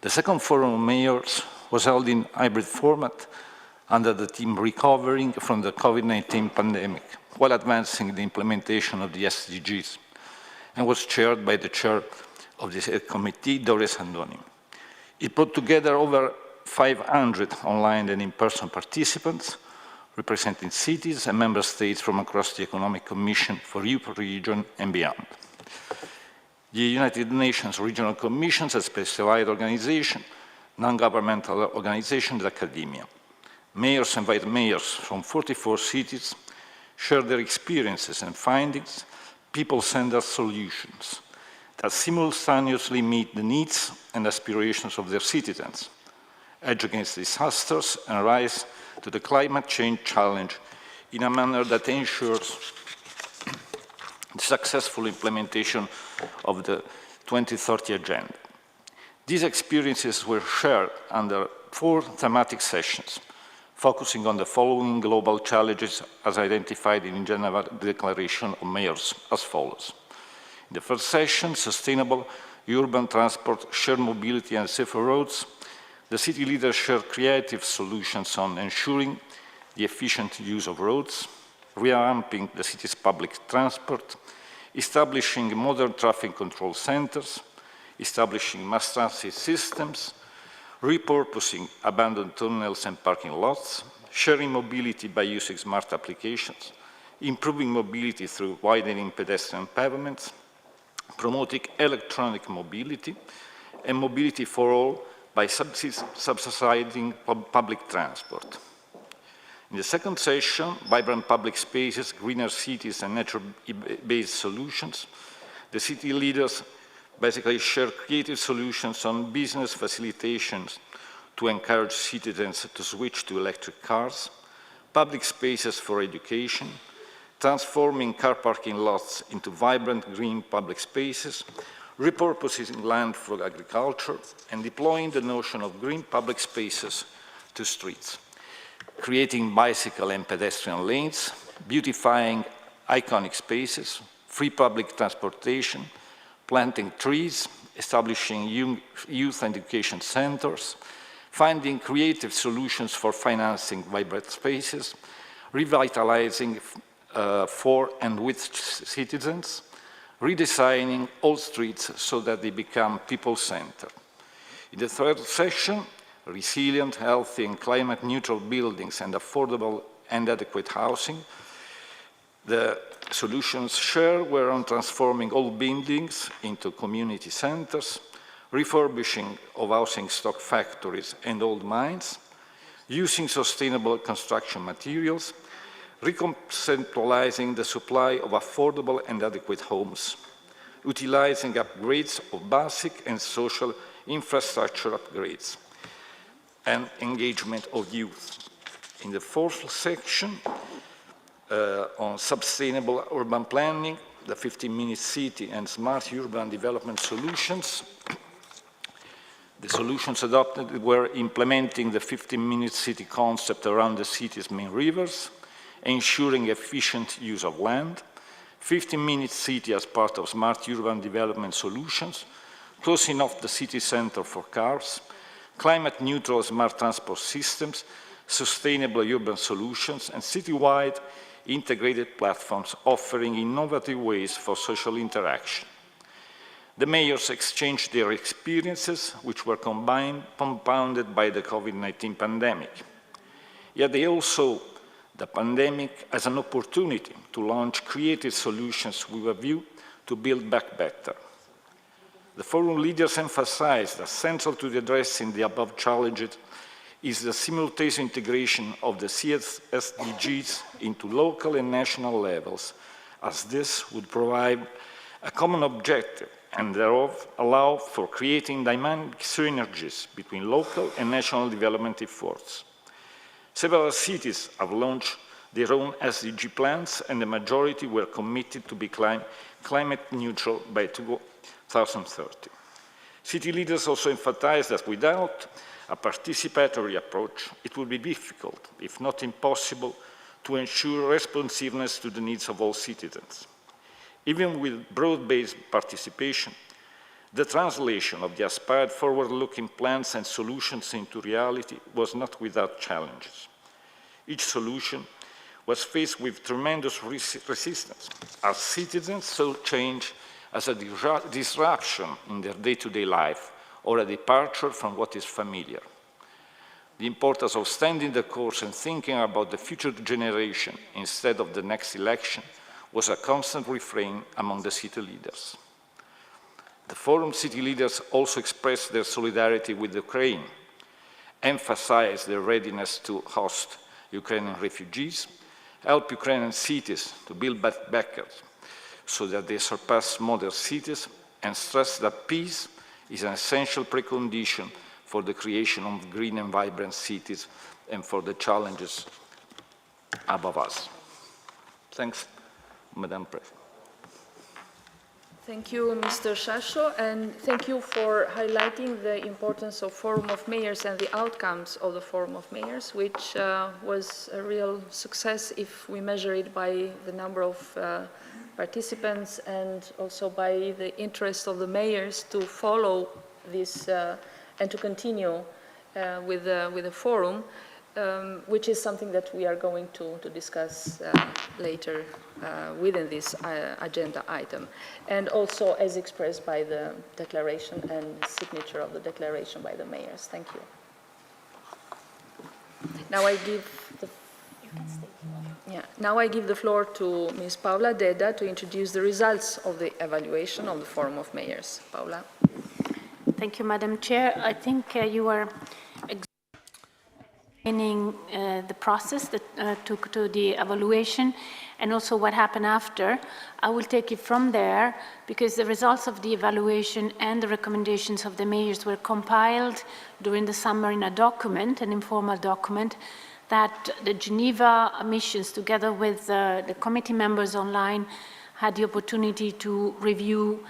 The second Forum of Mayors was held in hybrid format under the theme Recovering from the COVID-19 pandemic, while advancing the implementation of the SDGs, and was chaired by the chair of the committee, Doris Andoni. It brought together over 500 online and in-person participants, representing cities and member states from across the Economic Commission for Europe region and beyond. The United Nations Regional Commissions, a specialized organization, non-governmental organizations, and academia. Mayors and vice mayors from 44 cities share their experiences and findings, people-centered solutions that simultaneously meet the needs and aspirations of their citizens, edge against disasters, and rise to the climate change challenge in a manner that ensures the successful implementation of the 2030 Agenda. These experiences were shared under 4 thematic sessions, focusing on the following global challenges as identified in the Geneva Declaration of Mayors as follows. In the first session, sustainable urban transport, shared mobility and safer roads, the city leaders shared creative solutions on ensuring the efficient use of roads, revamping the city's public transport, establishing modern traffic control centers, establishing mass transit systems, repurposing abandoned tunnels and parking lots, sharing mobility by using smart applications, improving mobility through widening pedestrian pavements, promoting electronic mobility, and mobility for all by subsidizing public transport. In the second session, vibrant public spaces, greener cities, and nature-based solutions, the city leaders basically share creative solutions on business facilitations to encourage citizens to switch to electric cars, public spaces for education, transforming car parking lots into vibrant green public spaces, repurposing land for agriculture, and deploying the notion of green public spaces to streets, creating bicycle and pedestrian lanes, beautifying iconic spaces, free public transportation, planting trees, establishing youth education centers, finding creative solutions for financing vibrant spaces, revitalizing for and with citizens, redesigning all streets so that they become people-centered. In the third session, resilient, healthy, and climate-neutral buildings and affordable and adequate housing, the solutions shared were on transforming old buildings into community centers, refurbishing of housing stock factories and old mines, using sustainable construction materials, reconceptualizing the supply of affordable and adequate homes, utilizing upgrades of basic and social infrastructure upgrades, and engagement of youth. In the fourth section, on sustainable urban planning, the 15-minute city and smart urban development solutions. The solutions adopted were implementing the 15-minute city concept around the city's main rivers, ensuring efficient use of land, 15-minute city as part of smart urban development solutions, closing off the city center for cars, climate-neutral smart transport systems, sustainable urban solutions, and citywide integrated platforms offering innovative ways for social interaction. The mayors exchanged their experiences, which were compounded by the COVID-19 pandemic. Yet they also the pandemic as an opportunity to launch creative solutions with a view to build back better. The forum leaders emphasized that central to addressing the above challenges is the simultaneous integration of the SDGs into local and national levels, as this would provide a common objective and thereof allow for creating dynamic synergies between local and national development efforts. Several cities have launched their own SDG plans, and the majority were committed to be climate neutral by 2030. City leaders also emphasized that without a participatory approach, it would be difficult, if not impossible, to ensure responsiveness to the needs of all citizens. Even with broad-based participation, The translation of the aspired forward-looking plans and solutions into reality was not without challenges. Each solution was faced with tremendous resistance, as citizens saw change as a disruption in their day-to-day life or a departure from what is familiar. The importance of standing the course and thinking about the future generation instead of the next election was a constant refrain among the city leaders. The Forum city leaders also expressed their solidarity with Ukraine, emphasized their readiness to host Ukrainian refugees, help Ukrainian cities to build back better so that they surpass modern cities, and stressed that peace is an essential precondition for the creation of green and vibrant cities and for the challenges above us. Thanks, Madam President. Thank you, Mr. Shasho, and thank you for highlighting the importance of Forum of Mayors and the outcomes of the Forum of Mayors, which was a real success if we measure it by the number of participants and also by the interest of the mayors to follow this and to continue with the forum, which is something that we are going to discuss later within this agenda item, and also as expressed by the declaration and signature of the declaration by the mayors. Thank you. Now I give the Now I give the floor to Ms. Paula Deda to introduce the results of the evaluation of the Forum of Mayors. Paula. Thank you, Madam Chair. I think you are explaining the process that took to the evaluation and also what happened after. I will take it from there because the results of the evaluation and the recommendations of the mayors were compiled during the summer in a document, an informal document, that the Geneva missions, together with the committee members online, had the opportunity to review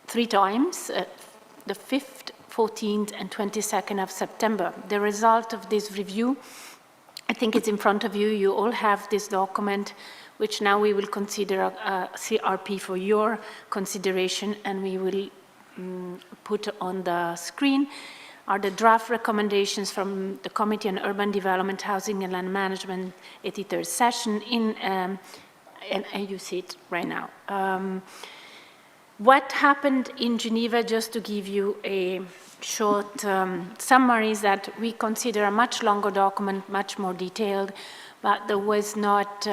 3 times, the 5th, 14th, and 22nd of September. The result of this review, I think it's in front of you. You all have this document, which now we will consider a CRP for your consideration, and we will put on the screen. Are the draft recommendations from the Committee on Urban Development, Housing and Land Management 83rd session and you see it right now. What happened in Geneva, just to give you a short summary, is that we consider a much longer document, much more detailed, but there was not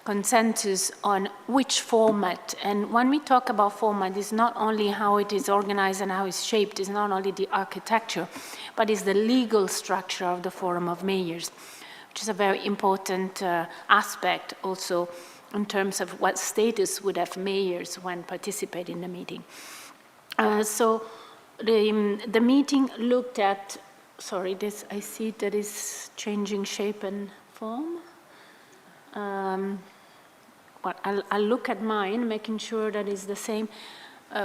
consensus on which format. And when we talk about format, it's not only how it is organized and how it's shaped, it's not only the architecture, but it's the legal structure of the Forum of Mayors, which is a very important aspect also in terms of what status would have mayors when participating in the meeting. So the meeting looked at, sorry, this I see that is changing shape and form. Well, I'll look at mine, making sure that it's the same.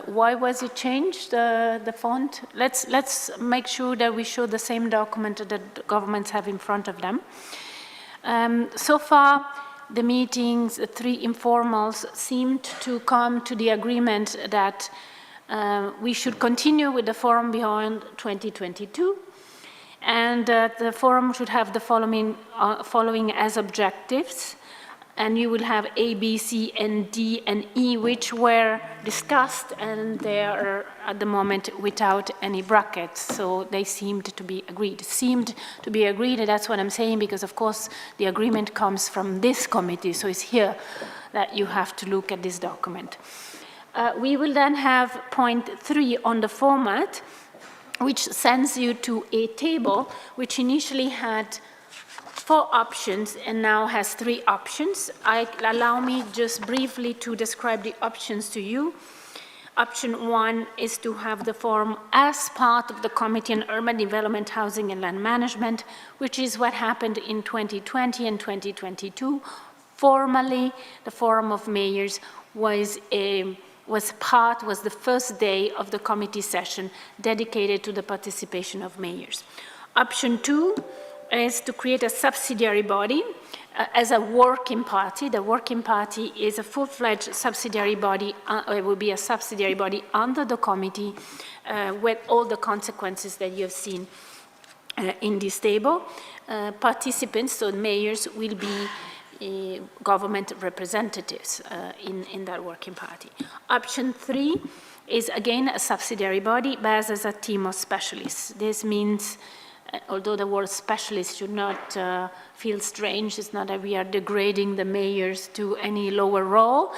Why was it changed, the font? Let's make sure that we show the same document that the governments have in front of them. So far, the meetings, the 3 informals, seemed to come to the agreement that we should continue with the forum beyond 2022, and the forum should have the following as objectives. And you will have A, B, C, and D, and E, which were discussed, and they are at the moment without any brackets. So they seemed to be agreed. Seemed to be agreed, and that's what I'm saying, because of course the agreement comes from this committee. So it's here that you have to look at this document. We will then have point 3 on the format, which sends you to a table which initially had 4 options and now has 3 options. Allow me just briefly to describe the options to you. Option 1 is to have the forum as part of the Committee on Urban Development, Housing and Land Management, which is what happened in 2020 and 2022. Formally, the Forum of Mayors was the first day of the committee session dedicated to the participation of mayors. Option 2 is to create a subsidiary body as a working party. The working party is a full-fledged subsidiary body, it will be a subsidiary body under the committee with all the consequences that you have seen in this table. Participants, so mayors, will be government representatives in that working party. Option 3 is again a subsidiary body based as a team of specialists. This means, although the word specialist should not feel strange, it's not that we are degrading the mayors to any lower role.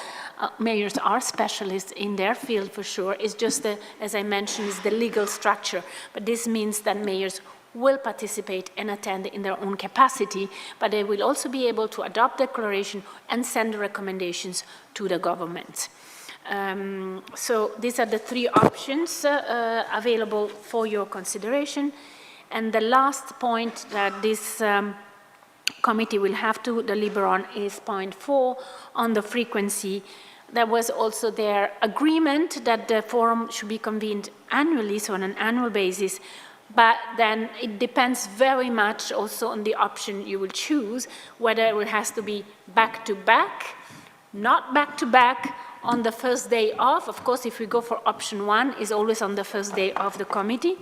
Mayors are specialists in their field for sure. It's just, as I mentioned, is the legal structure. But this means that mayors will participate and attend in their own capacity, but they will also be able to adopt declaration and send recommendations to the government. So these are the 3 options available for your consideration. And the last point that this committee will have to deliver on is point 4 on the frequency. There was also their agreement that the forum should be convened annually, so on an annual basis, but then it depends very much also on the option you will choose, whether it has to be back-to-back, not back-to-back, on the first day of course, if we go for option 1, is always on the first day of the committee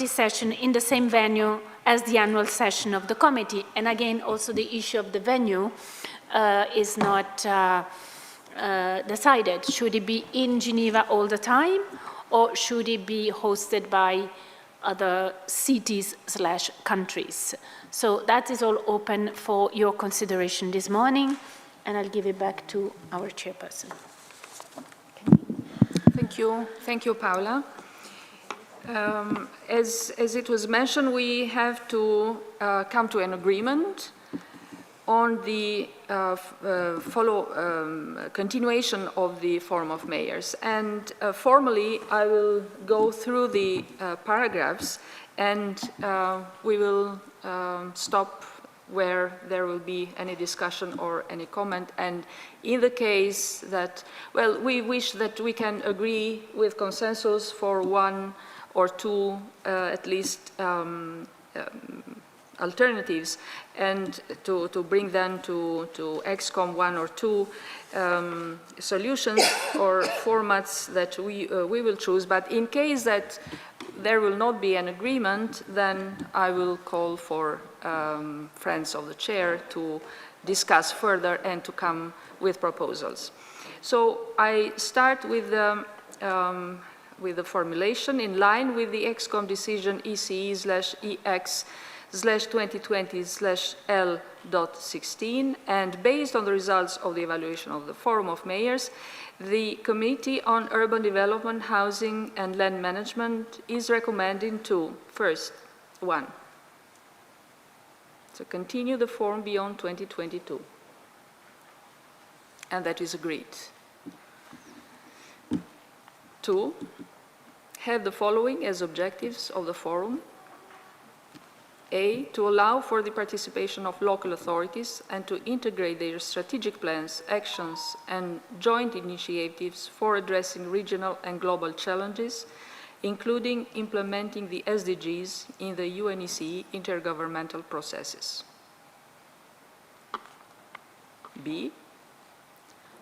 session in the same venue as the annual session of the committee. And again, also the issue of the venue is not decided. Should it be in Geneva all the time, or should it be hosted by other cities/countries? So that is all open for your consideration this morning, and I'll give it back to our chairperson. Thank you, Paola. As it was mentioned, we have to come to an agreement on the continuation of the Forum of Mayors. And formally, I will go through the paragraphs, and we will stop where there will be any discussion or any comment. And in the case that, well, we wish that we can agree with consensus for 1 or 2, at least, alternatives, and to bring them to ExCom 1 or 2 solutions or formats that we will choose. But in case that there will not be an agreement, then I will call for friends of the chair to discuss further and to come with proposals. So I start with the formulation in line with the ExCom decision ECE/EX/2020/L.16, and based on the results of the evaluation of the Forum of Mayors, the Committee on Urban Development, Housing and Land Management is recommending to, first, 1, to continue the forum beyond 2022, and that is agreed. 2, have the following as objectives of the forum. A, to allow for the participation of local authorities and to integrate their strategic plans, actions, and joint initiatives for addressing regional and global challenges, including implementing the SDGs in the UNECE intergovernmental processes. B,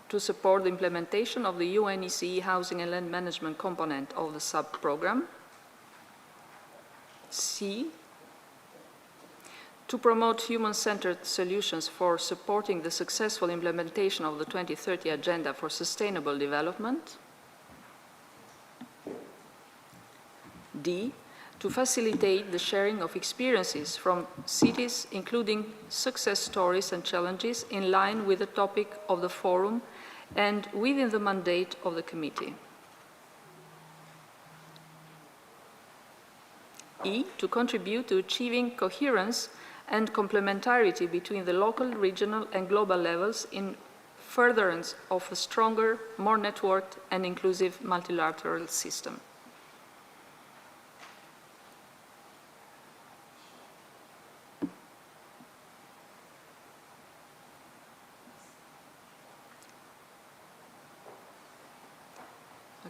to support the implementation of the UNECE Housing and Land Management component of the sub-program. C, to promote human-centered solutions for supporting the successful implementation of the 2030 Agenda for Sustainable Development. D, to facilitate the sharing of experiences from cities, including success stories and challenges in line with the topic of the forum and within the mandate of the committee. E, to contribute to achieving coherence and complementarity between the local, regional, and global levels in furtherance of a stronger, more networked, and inclusive multilateral system.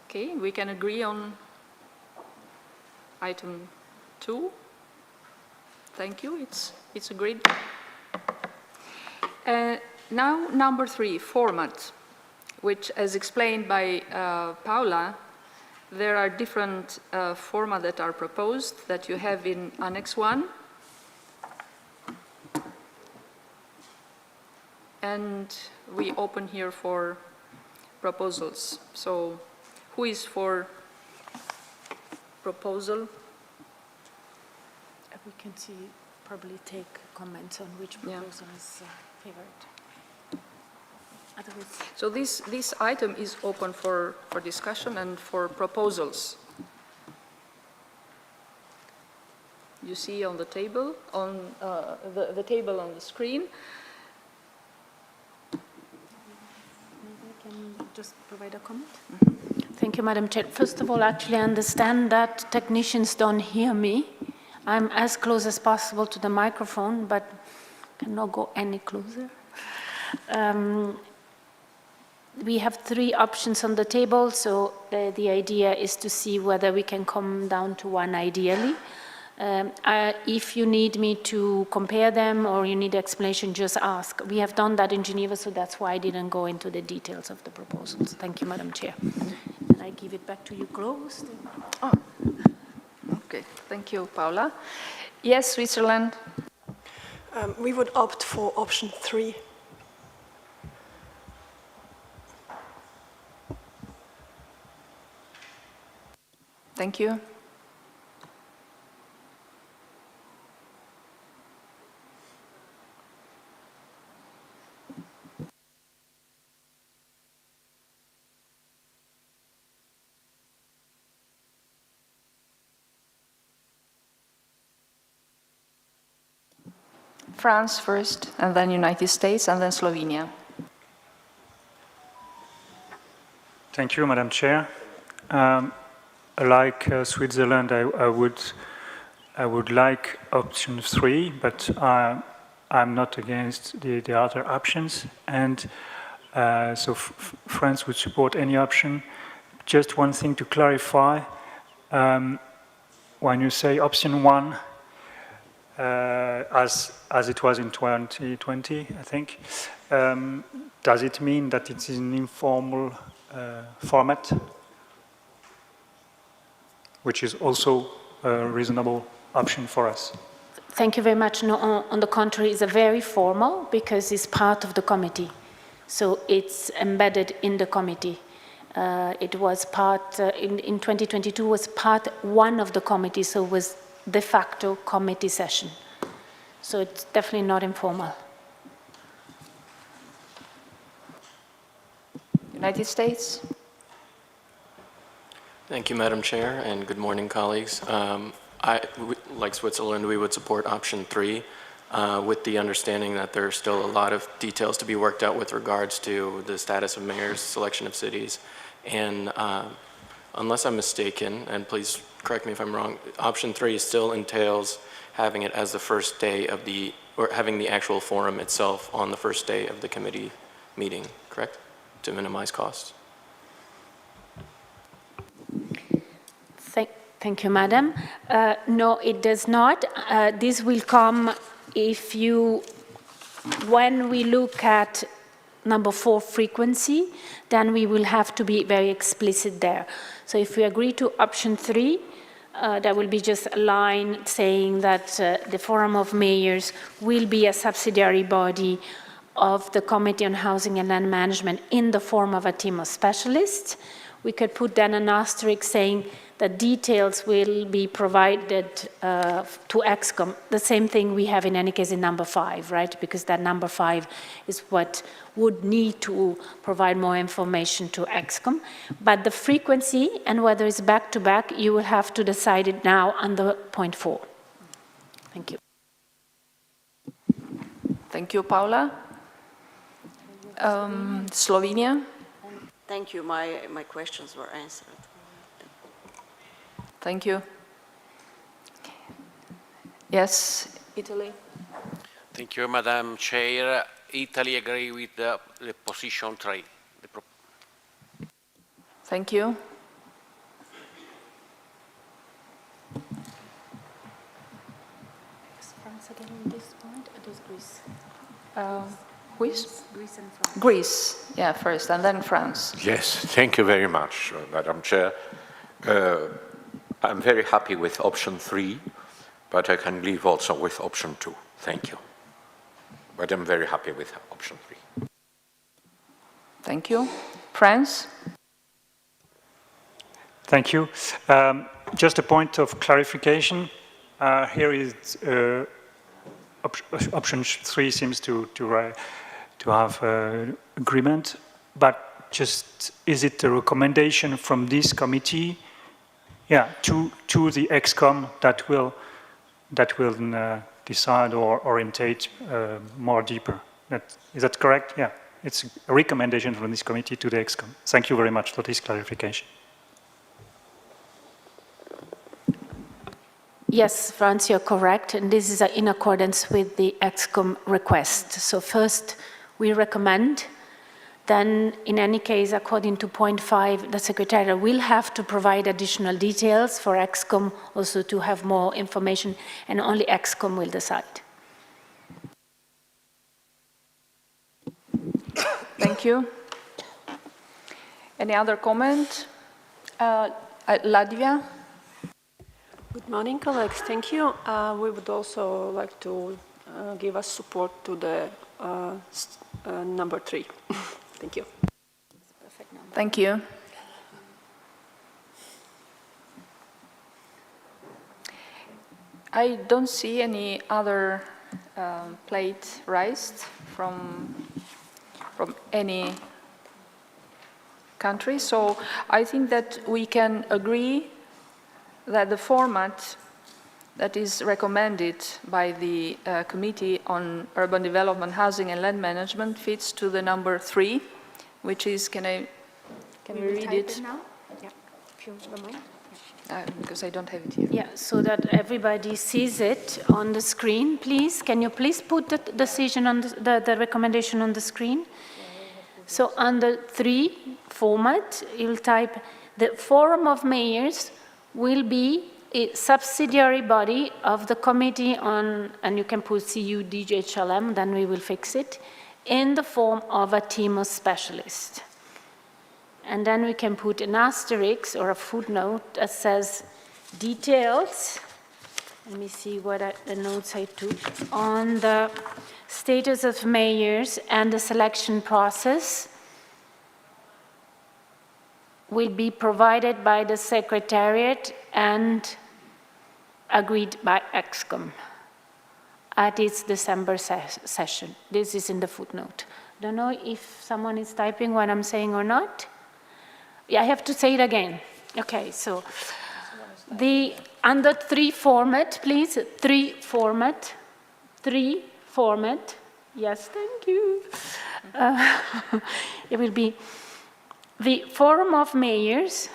Okay, we can agree on item 2. Thank you, it's agreed. Now, number 3, format, which, as explained by Paula, there are different formats that are proposed that you have in Annex 1. And we open here for proposals. So, who is for proposal? We can see, probably take comments on which proposal is favored. Otherwise, So this item is open for discussion and for proposals. You see on the table, on the table on the screen. maybe I can just provide a comment. Thank you, Madam Chair. First of all, actually, I understand that technicians don't hear me. I'm as close as possible to the microphone, but cannot go any closer. We have 3 options on the table, so the idea is to see whether we can come down to one ideally. If you need me to compare them or you need explanation, just ask. We have done that in Geneva, so that's why I didn't go into the details of the proposals. Thank you, Madam Chair. And I give it back to you closed. Oh. Okay, thank you, Paula. Yes, Switzerland. We would opt for option 3. Thank you. France first, and then United States, and then Slovenia. Thank you, Madam Chair. Like Switzerland, I would like option 3, but I'm not against the other options, and so France would support any option. Just one thing to clarify: when you say option 1, as it was in 2020, I think, does it mean that it's an informal format, which is also a reasonable option for us? Thank you very much. No, on the contrary, it's a very formal because it's part of the committee. So it's embedded in the committee. It was part, in 2022, was part 1 of the committee, so it was de facto committee session. So it's definitely not informal. United States. Thank you, Madam Chair, and good morning, colleagues. Like Switzerland, we would support option 3 with the understanding that there are still a lot of details to be worked out with regards to the status of mayors, selection of cities, and unless I'm mistaken, and please correct me if I'm wrong, option 3 still entails having it as the first day of the, or having the actual forum itself on the first day of the committee meeting, correct? To minimize costs. Thank you, Madam. No, it does not. This will come if you, when we look at number 4, frequency, then we will have to be very explicit there. So if we agree to option 3, there will be just a line saying that the Forum of Mayors will be a subsidiary body of the Committee on Housing and Land Management in the form of a team of specialists. We could put then an asterisk saying that details will be provided to EXCOM. The same thing we have in any case in number 5, right? Because that number 5 is what would need to provide more information to EXCOM. But the frequency and whether it's back-to-back, you will have to decide it now under point 4. Thank you. Thank you, Paula. Slovenia. Thank you. My questions were answered. Thank you. Yes, Italy. Thank you, Madam Chair. Italy agree with the position 3. Thank you. Is France again on this point, or does Greece? Who is? Greece and France. Greece, yeah, first, and then France. Yes, thank you very much, Madam Chair. I'm very happy with option 3, but I can live also with option 2. Thank you. But I'm very happy with option 3. Thank you. France? Thank you. Just a point of clarification. Here is option 3 seems to have agreement, but just is it a recommendation from this committee, to the ExCom that will decide or orientate more deeper? Is that correct? Yeah, it's a recommendation from this committee to the ExCom. Thank you very much for this clarification. Yes, Franz, you're correct, and this is in accordance with the ExCom request. So first, we recommend, then in any case, according to point 5, the Secretariat will have to provide additional details for ExCom also to have more information, and only ExCom will decide. Thank you. Any other comment? Latvia? Good morning, colleagues. Thank you. We would also like to give us support to the number 3. Thank you. Thank you. I don't see any other plate raised from any country, so I think that we can agree that the format that is recommended by the Committee on Urban Development, Housing and Land Management fits to the number 3, which is, can we read it? Now? Yeah, if you don't mind. Because I don't have it here. Yeah, so that everybody sees it on the screen, please. Can you please put the decision on the recommendation on the screen? So under 3 format, you'll type the Forum of Mayors will be a subsidiary body of the Committee on, and you can put CUDHLM, then we will fix it, in the form of a team of specialists. And then we can put an asterisk or a footnote that says details. Let me see what the notes I took on the status of mayors and the selection process will be provided by the Secretariat and agreed by ExCom at its December session. This is in the footnote. Don't know if someone is typing what I'm saying or not. Yeah, I have to say it again. Okay, so the under 3 format, please, 3 format. Yes, thank you. It will be the Forum of Mayors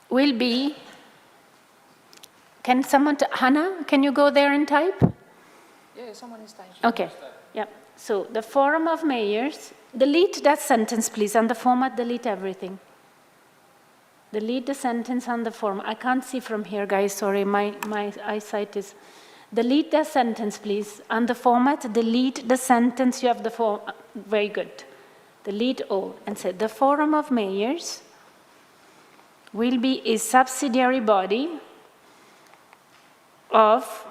will be, can someone, Hannah, can you go there and type? Yeah, someone is typing. Okay, yeah. So the Forum of Mayors, delete that sentence, please, on the format, delete everything. Delete the sentence on the form. I can't see from here, guys, sorry, my eyesight is. Delete the sentence, please. On the format, delete the sentence, you have the form. Very good. Delete all and say the Forum of Mayors will be a subsidiary body of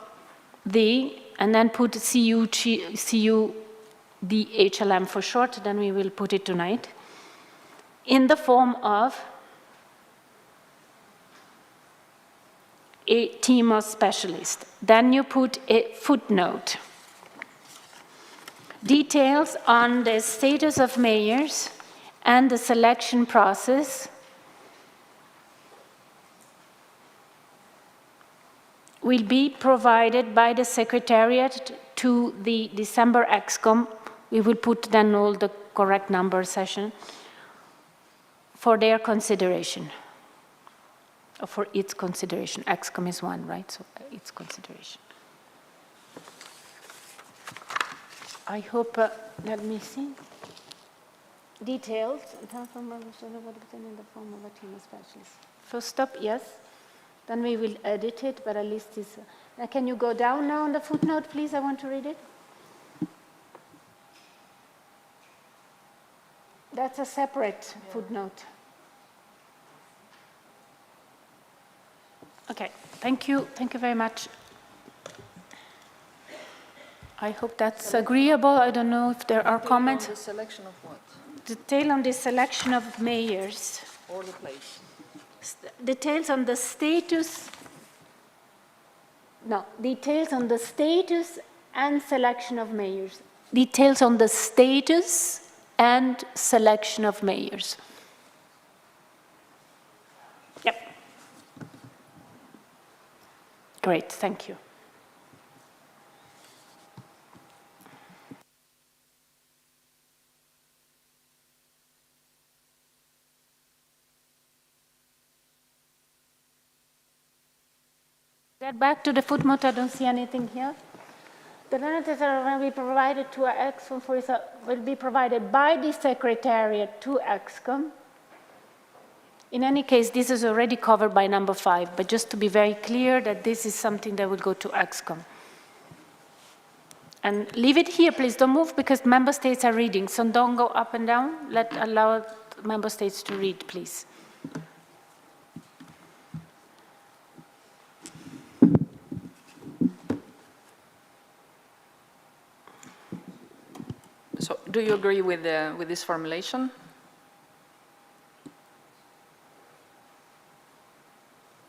the, and then put CUDHLM for short, then we will put it tonight, in the form of a team of specialists. Then you put a footnote. Details on the status of mayors and the selection process will be provided by the Secretariat to the December ExCom. We will put then all the correct number session for their consideration. For its consideration. ExCom is 1, right? So its consideration. I hope, let me see. Details. First stop, yes. Then we will edit it, but at least it's Can you go down now on the footnote, please? I want to read it. That's a separate footnote. Okay, thank you. Thank you very much. I hope that's agreeable. I don't know if there are comments. The selection of what? Detail on the selection of mayors. Or the place? Details on the status. No, details on the status and selection of mayors. Details on the status and selection of mayors. Yep. Great, thank you. Get back to the footnote, I don't see anything here. The notices will be provided to EXCOM will be provided by the Secretariat to EXCOM. In any case, this is already covered by number 5, but just to be very clear that this is something that will go to EXCOM. And leave it here, please, don't move, because member states are reading, so don't go up and down. Allow member states to read, please. So, do you agree with this formulation?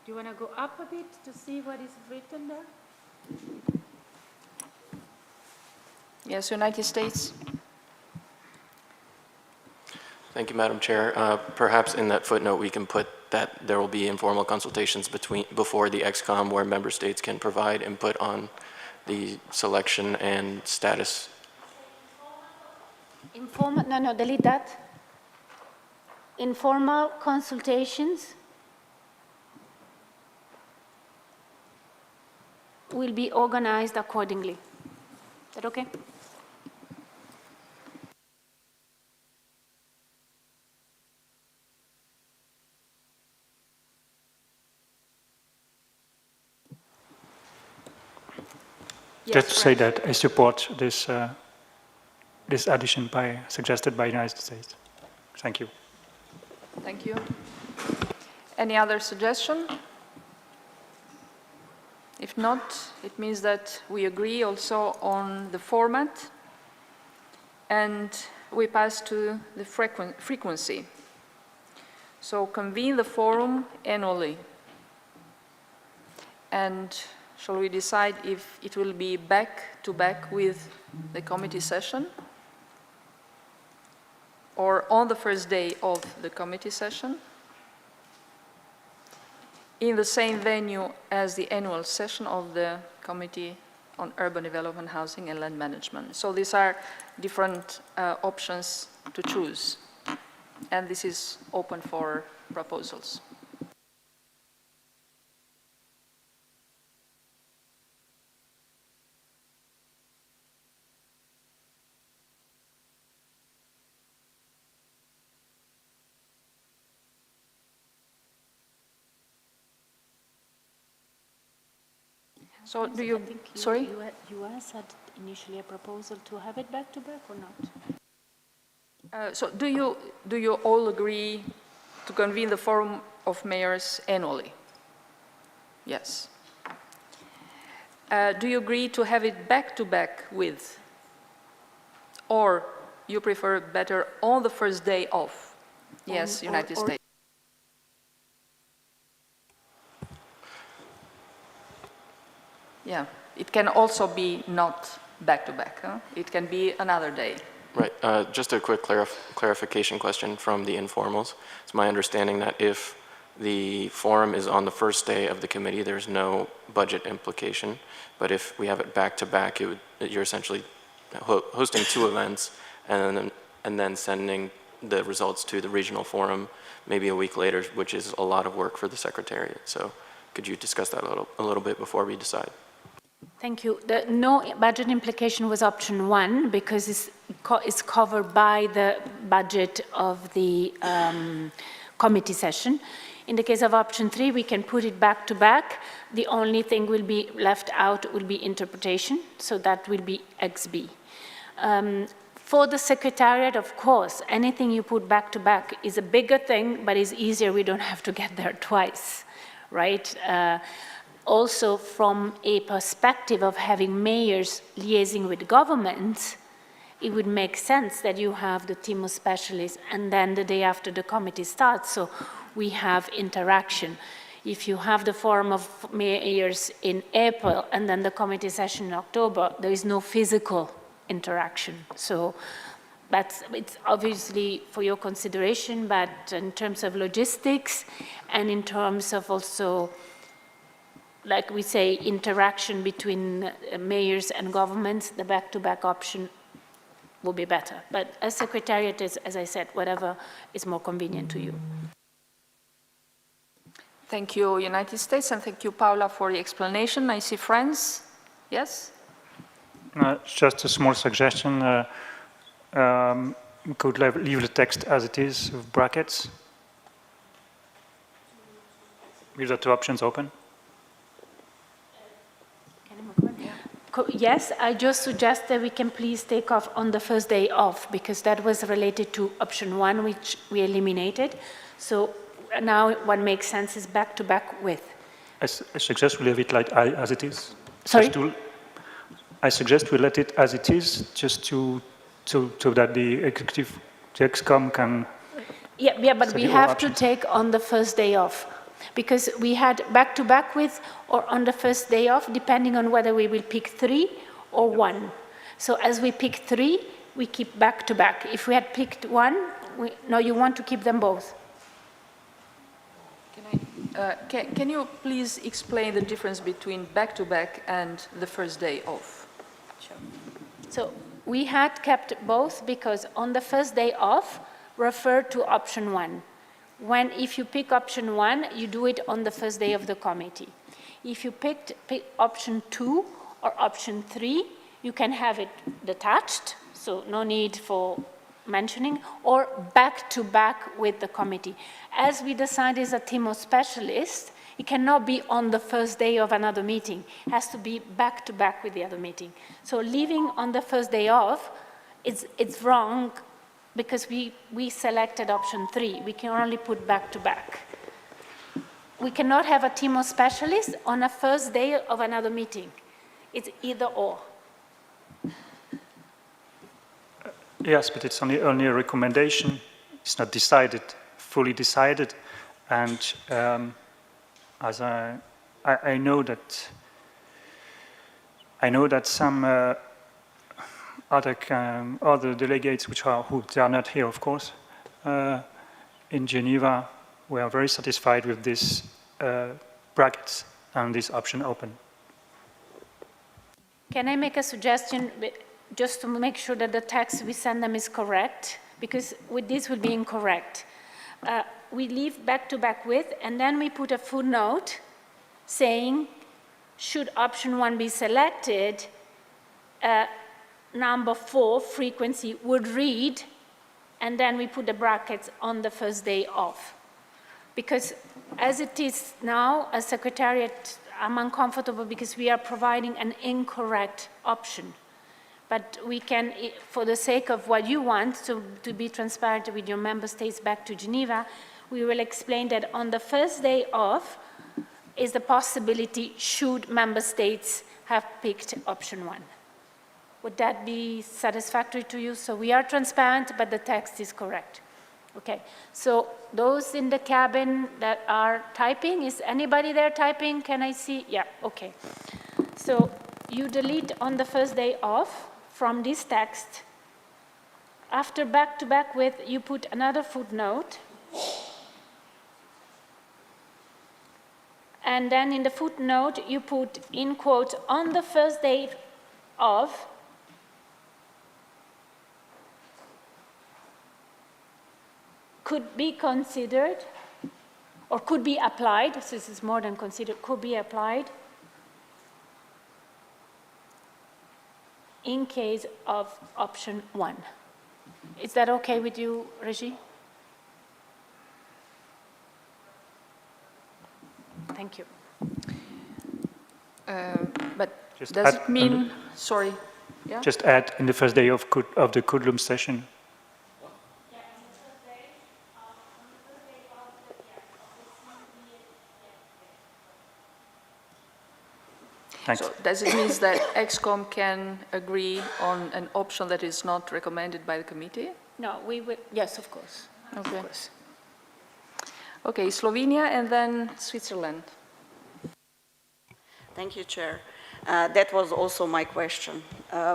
Do you want to go up a bit to see what is written there? Yes, United States. Thank you, Madam Chair. Perhaps in that footnote we can put that there will be informal consultations before the EXCOM where member states can provide input on the selection and status. Informal, no, delete that. Informal consultations will be organized accordingly. Is that okay? Just to say that I support this this addition suggested by the United States. Thank you. Thank you. Any other suggestion? If not, it means that we agree also on the format, and we pass to the frequency. So convene the forum annually. And shall we decide if it will be back-to-back with the committee session, or on the first day of the committee session, in the same venue as the annual session of the Committee on Urban Development, Housing and Land Management. So these are different options to choose, and this is open for proposals. So do you, sorry? US had initially a proposal to have it back-to-back or not? So do you all agree to convene the Forum of Mayors annually? Yes. Do you agree to have it back-to-back with, or you prefer better on the first day of? Yes, United States. Yeah, it can also be not back-to-back. Huh? It can be another day. Right. Just a quick clarification question from the informals. It's my understanding that if the forum is on the first day of the committee, there's no budget implication. But if we have it back-to-back, you're essentially hosting 2 events and then sending the results to the regional forum maybe a week later, which is a lot of work for the Secretariat. So could you discuss that a little bit before we decide? Thank you. The no budget implication was option 1 because it's covered by the budget of the committee session. In the case of option 3, we can put it back to back. The only thing will be left out will be interpretation, so that will be XB. For the Secretariat, of course, anything you put back to back is a bigger thing, but it's easier. We don't have to get there twice, right? Also, from a perspective of having mayors liaising with governments, it would make sense that you have the team of specialists and then the day after the committee starts, so we have interaction. If you have the forum of mayors in April and then the committee session in October, there is no physical interaction. So it's obviously for your consideration, but in terms of logistics and in terms of also, like we say, interaction between mayors and governments, the back-to-back option will be better. But as Secretariat, as I said, whatever is more convenient to you. Thank you, United States, and thank you, Paula, for the explanation. I see friends. Yes? Just a small suggestion. We could leave the text as it is with brackets. Leave the two options open. Yes, I just suggest that we can please take off on the first day off, because that was related to option 1, which we eliminated. So now what makes sense is back to back with. I suggest we leave it like as it is. Sorry? I suggest we let it as it is, just so that the executive, the ExCom can... Yeah, but we have to take on the first day off, because we had back to back with or on the first day off, depending on whether we will pick 3 or 1. So as we pick 3, we keep back to back. If we had picked 1, no, you want to keep them both. Can you please explain the difference between back-to-back and the first day off? Sure. So we had kept both because on the first day off, refer to option 1. If you pick option 1, you do it on the first day of the committee. If you pick option 2 or option 3, you can have it detached, so no need for mentioning, or back to back with the committee. As we decided as a team of specialists, it cannot be on the first day of another meeting. It has to be back to back with the other meeting. So leaving on the first day off, it's wrong because we selected option 3. We can only put back to back. We cannot have a team of specialists on a first day of another meeting. It's either or. Yes, but it's only a recommendation. It's not decided, fully decided. And as I know that some other delegates, who they are not here, of course, in Geneva, were very satisfied with this brackets and this option open. Can I make a suggestion, just to make sure that the text we send them is correct? Because with this will be incorrect. We leave back to back with, and then we put a footnote saying, should option 1 be selected, number 4, frequency, would read, and then we put the brackets on the first day off. Because as it is now, as Secretariat, I'm uncomfortable because we are providing an incorrect option. But we can, for the sake of what you want, to be transparent with your member states back to Geneva, we will explain that on the first day off is the possibility should member states have picked option 1. Would that be satisfactory to you? So we are transparent, but the text is correct. Okay, so those in the cabin that are typing, is anybody there typing? Can I see? Yeah, okay. So you delete on the first day off from this text. After back to back with, you put another footnote. And then in the footnote, you put in quotes, on the first day of, could be considered, or could be applied, so this is more than considered, could be applied in case of option 1. Is that okay with you, Reggie? Thank you. But Just does add- it mean, sorry, yeah? Just add in the first day of the Kudlum session. Thanks. So does it mean that ExCom can agree on an option that is not recommended by the committee? No, we would, yes, of course. Okay. Of course. Okay, Slovenia and then Switzerland. Thank you, Chair. That was also my question,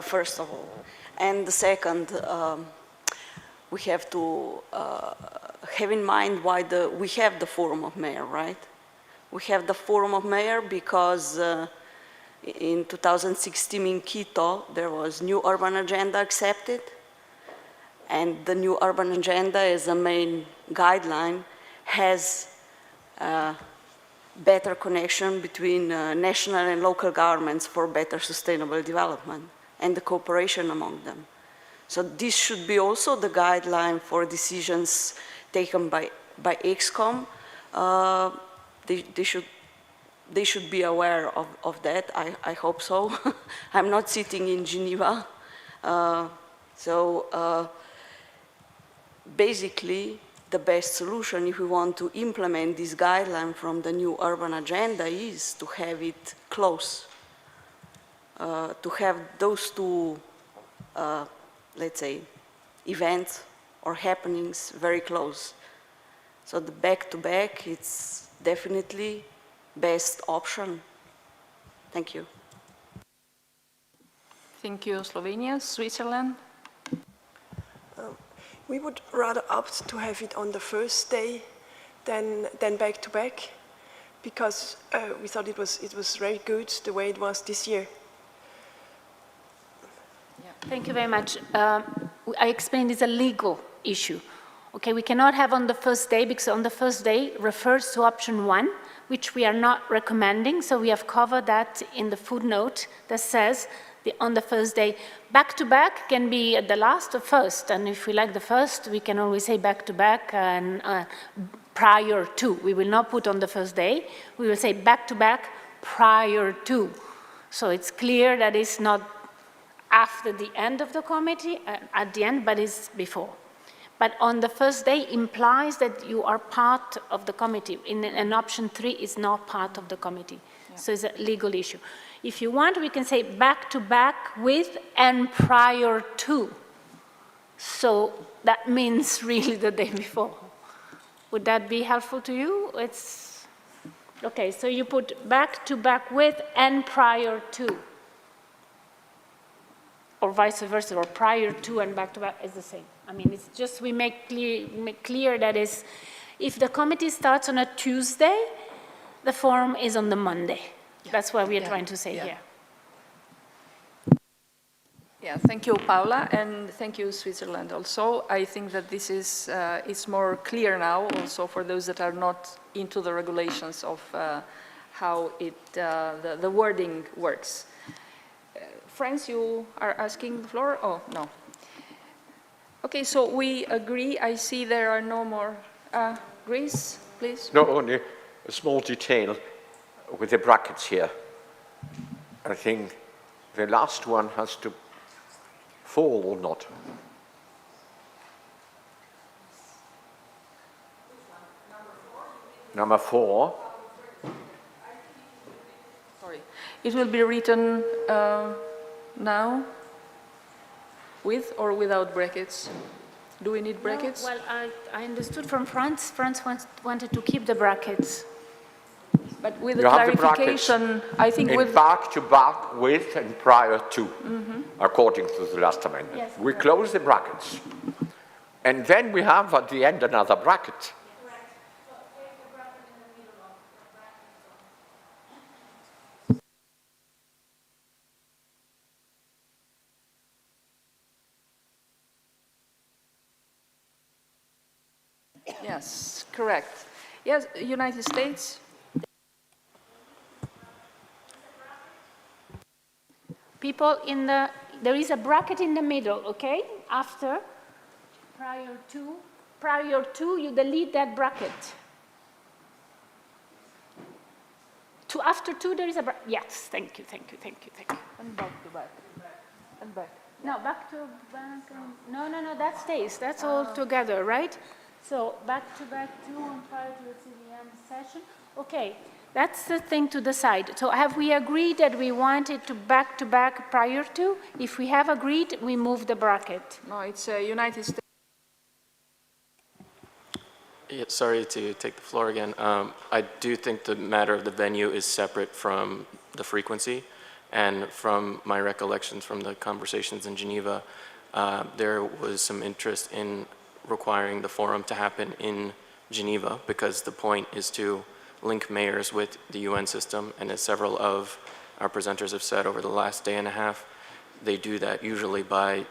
first of all. And the second, we have to have in mind why we have the Forum of Mayors, right? We have the Forum of Mayors because in 2016 in Quito, there was new urban agenda accepted. And the new urban agenda as a main guideline has better connection between national and local governments for better sustainable development and the cooperation among them. So this should be also the guideline for decisions taken by ExCom. They should be aware of that. I hope so. I'm not sitting in Geneva. Basically, the best solution if we want to implement this guideline from the new urban agenda is to have it close, to have those two, let's say, events or happenings very close. So the back-to-back, it's definitely best option. Thank you. Thank you, Slovenia. Switzerland? We would rather opt to have it on the first day than back-to-back, because we thought it was very good the way it was this year. Thank you very much. I explained it's a legal issue. Okay, we cannot have on the first day because on the first day refers to option 1, which we are not recommending. So we have covered that in the footnote that says on the first day. Back-to-back can be at the last or first, and if we like the first, we can always say back-to-back and prior to. We will not put on the first day. We will say back-to-back prior to. So it's clear that it's not after the end of the committee, at the end, but it's before. But on the first day implies that you are part of the committee. In option 3 is not part of the committee. Yeah. So it's a legal issue. If you want, we can say back-to-back with and prior to. So that means really the day before. Would that be helpful to you? It's okay, so you put back-to-back with and prior to. Or vice versa, or prior to and back-to-back is the same. I mean, it's just we make clear that is, if the committee starts on a Tuesday, the forum is on the Monday. That's what we are trying to say here. Yeah, thank you, Paula, and thank you, Switzerland, also. I think that this is it's more clear now, also for those that are not into the regulations of how the wording works. Franz, you are asking the floor? Oh, no. Okay, so we agree. I see there are no more. Greece, please. No, only a small detail with the brackets here. I think the last one has to fall or not. Number 4. Sorry. It will be written now with or without brackets. Do we need brackets? No, well, I understood from Franz. Franz wanted to keep the brackets. But with the clarification, I think with back-to-back with and prior to, according to the last amendment. Yes, we close the brackets. And then we have at the end another bracket. Yes, correct. Yes, United States. People there is a bracket in the middle, okay? After, prior to, you delete that bracket. After 2, there is a, yes, thank you. And back to back. And back. No, back to back, no, that stays, that's all together, right? So back to 2 on prior to the CDM session. Okay, that's the thing to decide. So have we agreed that we want it to back prior to? If we have agreed, we move the bracket. No, it's United States. Yeah, sorry to take the floor again. I do think the matter of the venue is separate from the frequency. And from my recollections from the conversations in Geneva, there was some interest in requiring the forum to happen in Geneva because the point is to link mayors with the UN system. And as several of our presenters have said over the last day and a half, they do that usually by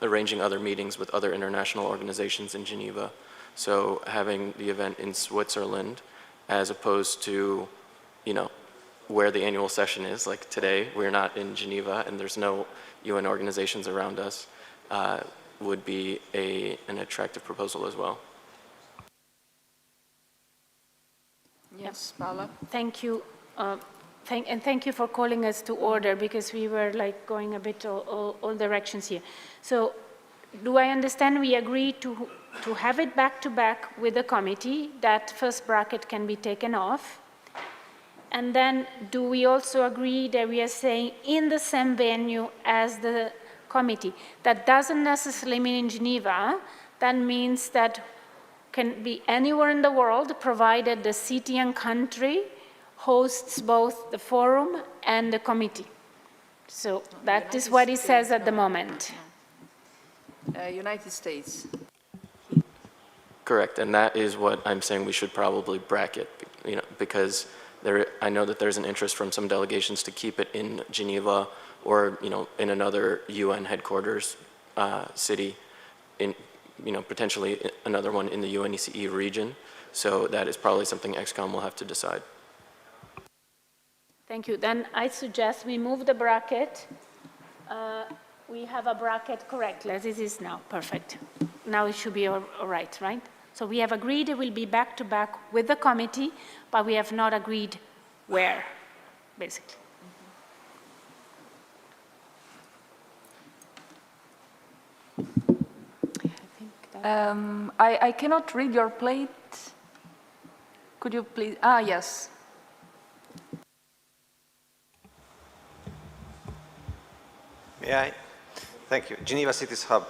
arranging other meetings with other international organizations in Geneva. So having the event in Switzerland as opposed to, you know, where the annual session is, like today, we're not in Geneva and there's no UN organizations around us, would be an attractive proposal as well. Yes, Paula. Thank you. Thank you for calling us to order because we were like going a bit all directions here. So do I understand we agree to have it back to back with the committee, that first bracket can be taken off? And then do we also agree that we are saying in the same venue as the committee? That doesn't necessarily mean in Geneva. That means that can be anywhere in the world, provided the city and country hosts both the forum and the committee. So that is what it says at the moment. United States. Correct, and that is what I'm saying we should probably bracket, you know, because I know that there's an interest from some delegations to keep it in Geneva or, you know, in another UN headquarters city, in, you know, potentially another one in the UNECE region. So that is probably something ExCom will have to decide. Thank you. Then I suggest we move the bracket. We have a bracket correct. This is now perfect. Now it should be all right, right? So we have agreed it will be back to back with the committee, but we have not agreed where, basically. I cannot read your plate. Could you please? Yes. May I? Thank you. Geneva Cities Hub,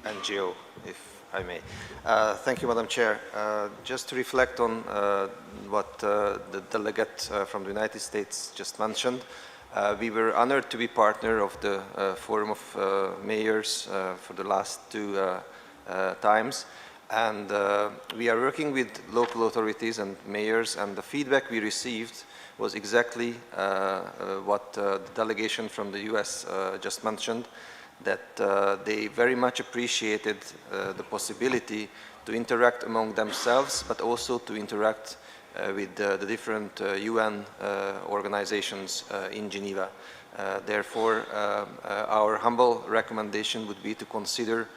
NGO, if I may. Thank you, Madam Chair. Just to reflect on what the delegate from the United States just mentioned, we were honored to be partner of the Forum of Mayors for the last 2 times. And we are working with local authorities and mayors, and the feedback we received was exactly what the delegation from the US just mentioned, that they very much appreciated the possibility to interact among themselves, but also to interact with the different UN organizations in Geneva. Therefore, our humble recommendation would be to consider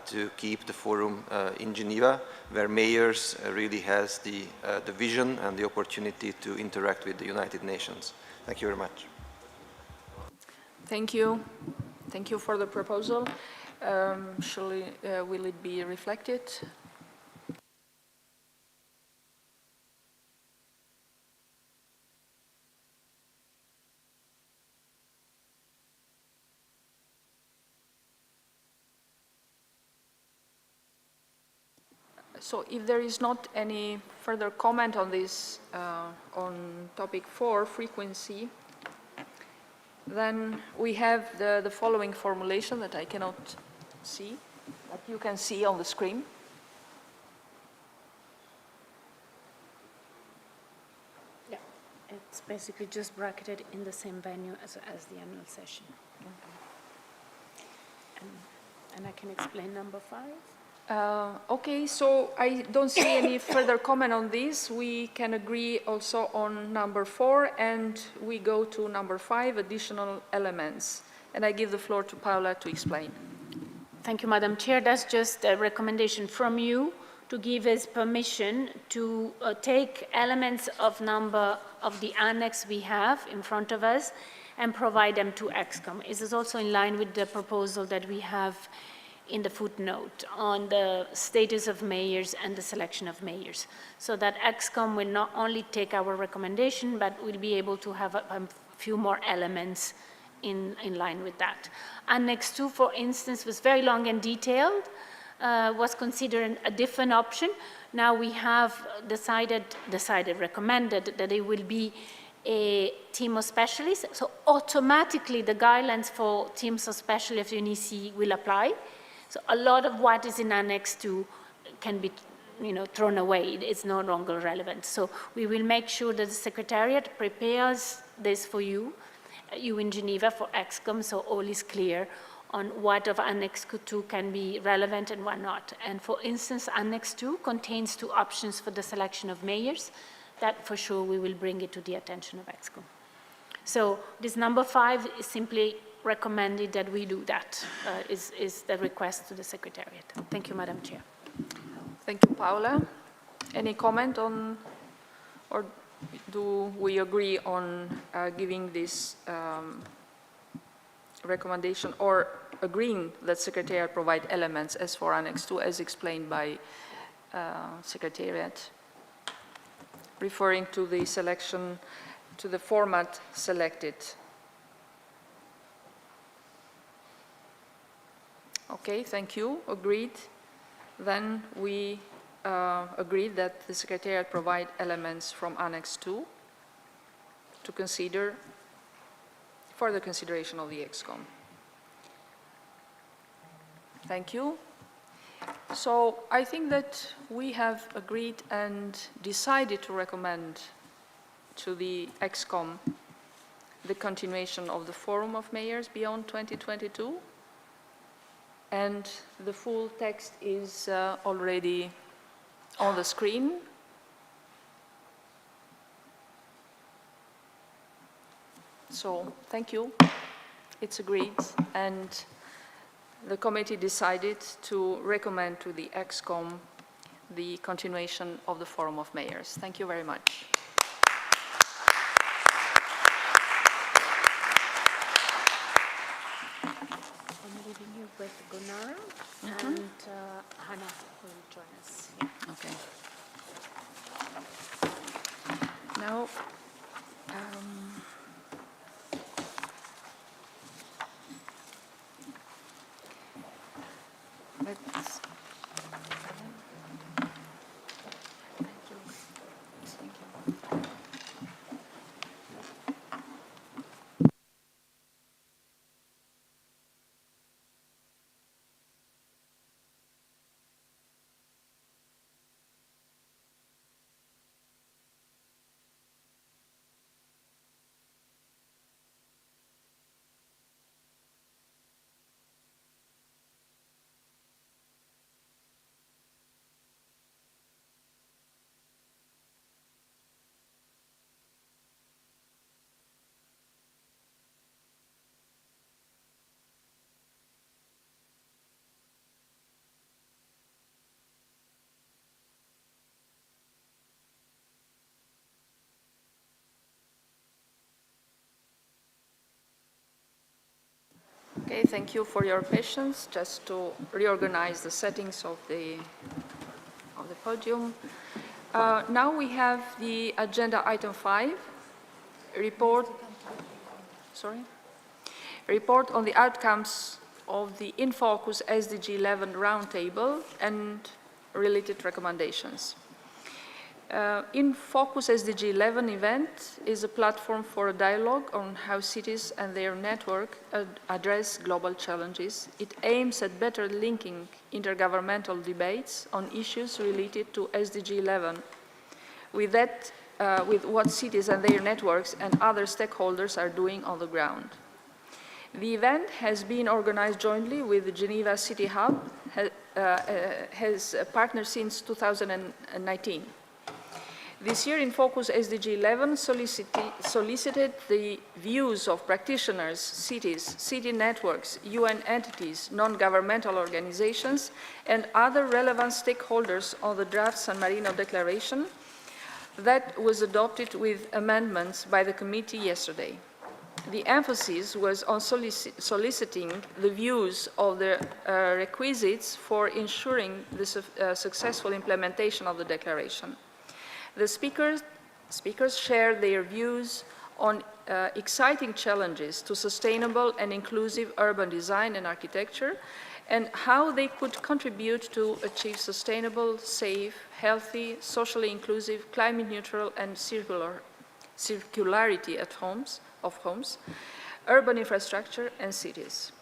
to keep the forum in Geneva, where mayors really has the vision and the opportunity to interact with the United Nations. Thank you very much. Thank you. Thank you for the proposal. Will it be reflected? So if there is not any further comment on this, on topic 4, frequency, then we have the following formulation that I cannot see, that you can see on the screen. Yeah, it's basically just bracketed in the same venue as the annual session. And I can explain number 5. Okay, so I don't see any further comment on this. We can agree also on number 4, and we go to number 5, additional elements. And I give the floor to Paula to explain. Thank you, Madam Chair. That's just a recommendation from you to give us permission to take elements of number of the annex we have in front of us and provide them to EXCOM. This is also in line with the proposal that we have in the footnote on the status of mayors and the selection of mayors, so that EXCOM will not only take our recommendation, but will be able to have a few more elements in line with that. Annex 2, for instance, was very long and detailed, was considered a different option. Now we have recommended that it will be a team of specialists, so automatically the guidelines for teams of specialists of UNECE will apply. So a lot of what is in Annex 2 can be thrown away. It's no longer relevant. So we will make sure that the Secretariat prepares this for you in Geneva for EXCOM, so all is clear on what of Annex 2 can be relevant and what not. And for instance, Annex 2 contains 2 options for the selection of mayors. That for sure we will bring it to the attention of EXCOM. So this number 5 is simply recommended that we do that, is the request to the Secretariat. Thank you, Madam Chair. Thank you, Paola. Any comment on, or do we agree on giving this recommendation, or agreeing that Secretariat provide elements as for Annex 2 as explained by Secretariat, referring to the selection, to the format selected? Okay, thank you. Agreed. Then we agreed that the Secretariat provide elements from Annex 2 to consider further consideration of the EXCOM. Thank you. So I think that we have agreed and decided to recommend to the EXCOM the continuation of the Forum of Mayors beyond 2022. And the full text is already on the screen. So thank you. It's agreed. And the committee decided to recommend to the EXCOM the continuation of the Forum of Mayors. Thank you very much. With Gunnar and Hannah will join us. Okay. Now, let's. Thank you. Okay, thank you for your patience. Just to reorganize the settings of the podium. Now we have the agenda item 5, report on the outcomes of the In Focus SDG 11 roundtable and related recommendations. In Focus SDG 11 event is a platform for a dialogue on how cities and their network address global challenges. It aims at better linking intergovernmental debates on issues related to SDG 11 with what cities and their networks and other stakeholders are doing on the ground. The event has been organized jointly with the Geneva City Hub, has partnered since 2019. This year in Focus SDG 11 solicited the views of practitioners, cities, city networks, UN entities, non-governmental organizations, and other relevant stakeholders on the draft San Marino Declaration that was adopted with amendments by the committee yesterday. The emphasis was on soliciting the views of the requisites for ensuring the successful implementation of the declaration. The speakers shared their views on exciting challenges to sustainable and inclusive urban design and architecture, and how they could contribute to achieve sustainable, safe, healthy, socially inclusive, climate neutral, and circularity of homes, urban infrastructure, and cities.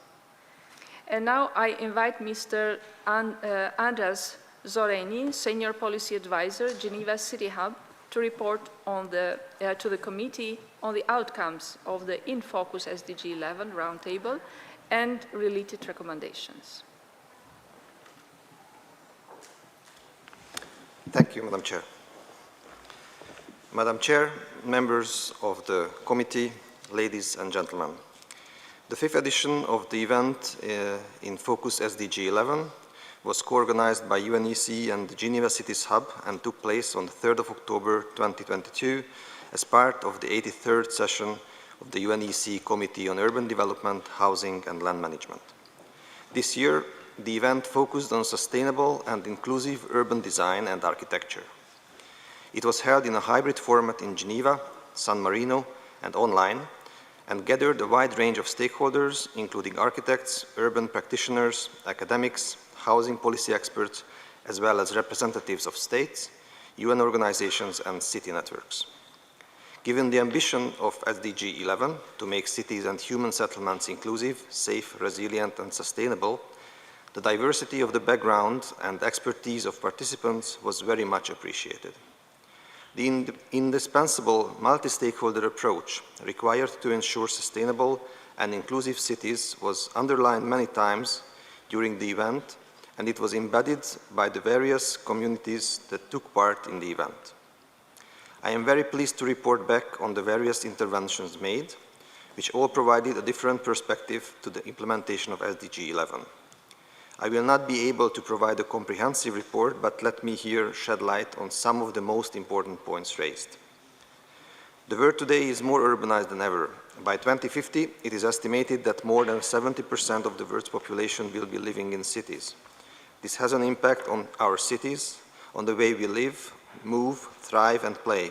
And now I invite Mr. Andras Zoreni, Senior Policy Advisor, Geneva City Hub, to report on to the committee on the outcomes of the In Focus SDG 11 roundtable and related recommendations. Thank you, Madam Chair. Madam Chair, members of the committee, ladies and gentlemen. The 5th edition of the event In Focus SDG 11 was co-organized by UNECE and the Geneva Cities Hub and took place on the 3rd of October 2022 as part of the 83rd session of the UNECE Committee on Urban Development, Housing and Land Management. This year, the event focused on sustainable and inclusive urban design and architecture. It was held in a hybrid format in Geneva, San Marino, and online, and gathered a wide range of stakeholders, including architects, urban practitioners, academics, housing policy experts, as well as representatives of states, UN organizations, and city networks. Given the ambition of SDG 11 to make cities and human settlements inclusive, safe, resilient, and sustainable, the diversity of the background and expertise of participants was very much appreciated. The indispensable multi-stakeholder approach required to ensure sustainable and inclusive cities was underlined many times during the event, and it was embedded by the various communities that took part in the event. I am very pleased to report back on the various interventions made, which all provided a different perspective to the implementation of SDG 11. I will not be able to provide a comprehensive report, but let me here shed light on some of the most important points raised. The world today is more urbanized than ever. By 2050, it is estimated that more than 70% of the world's population will be living in cities. This has an impact on our cities, on the way we live, move, thrive, and play.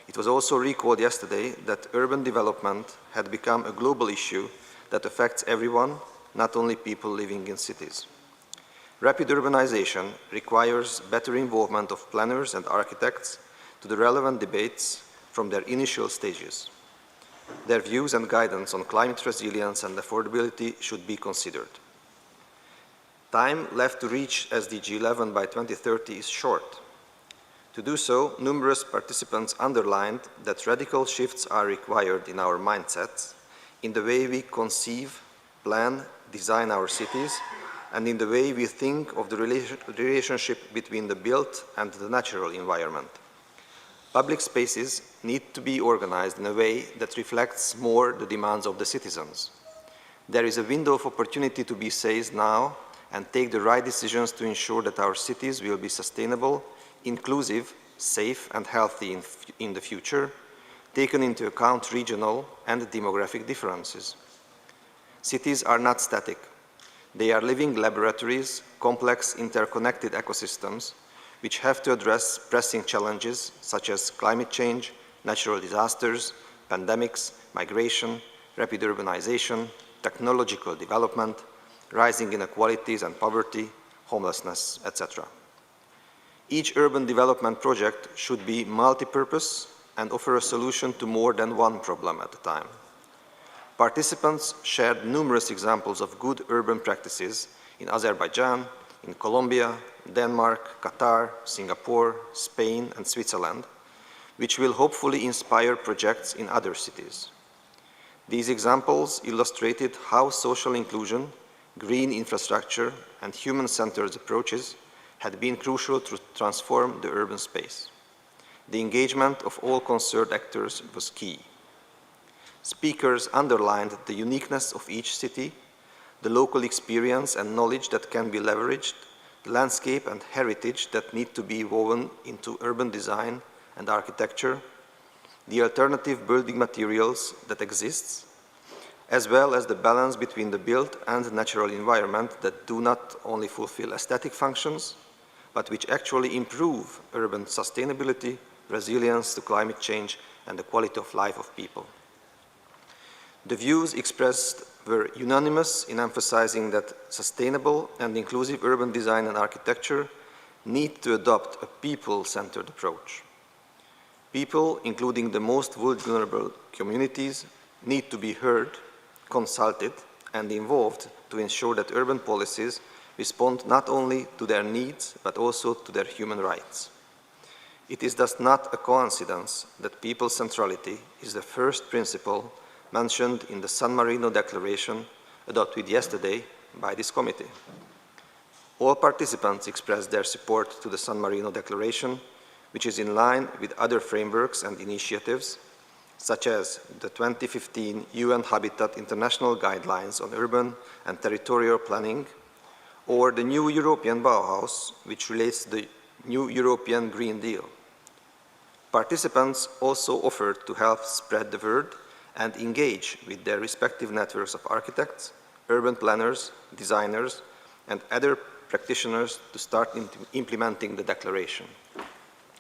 It was also recalled yesterday that urban development had become a global issue that affects everyone, not only people living in cities. Rapid urbanization requires better involvement of planners and architects to the relevant debates from their initial stages. Their views and guidance on climate resilience and affordability should be considered. Time left to reach SDG 11 by 2030 is short. To do so, numerous participants underlined that radical shifts are required in our mindsets, in the way we conceive, plan, design our cities, and in the way we think of the relationship between the built and the natural environment. Public spaces need to be organized in a way that reflects more the demands of the citizens. There is a window of opportunity to be seized now and take the right decisions to ensure that our cities will be sustainable, inclusive, safe, and healthy in the future, taking into account regional and demographic differences. Cities are not static. They are living laboratories, complex interconnected ecosystems, which have to address pressing challenges such as climate change, natural disasters, pandemics, migration, rapid urbanization, technological development, rising inequalities and poverty, homelessness, etc. Each urban development project should be multi-purpose and offer a solution to more than one problem at a time. Participants shared numerous examples of good urban practices in Azerbaijan, in Colombia, Denmark, Qatar, Singapore, Spain, and Switzerland, which will hopefully inspire projects in other cities. These examples illustrated how social inclusion, green infrastructure, and human-centered approaches had been crucial to transform the urban space. the engagement of all concerned actors was key. Speakers underlined the uniqueness of each city, the local experience and knowledge that can be leveraged, the landscape and heritage that need to be woven into urban design and architecture, the alternative building materials that exist, as well as the balance between the built and natural environment that do not only fulfill aesthetic functions, but which actually improve urban sustainability, resilience to climate change, and the quality of life of people. The views expressed were unanimous in emphasizing that sustainable and inclusive urban design and architecture need to adopt a people-centered approach. People, including the most vulnerable communities, need to be heard, consulted, and involved to ensure that urban policies respond not only to their needs, but also to their human rights. It is thus not a coincidence that people centrality is the first principle mentioned in the San Marino Declaration adopted yesterday by this committee. All participants expressed their support to the San Marino Declaration, which is in line with other frameworks and initiatives, such as the 2015 UN Habitat International Guidelines on Urban and Territorial Planning, or the new European Bauhaus, which relates to the new European Green Deal. Participants also offered to help spread the word and engage with their respective networks of architects, urban planners, designers, and other practitioners to start implementing the declaration.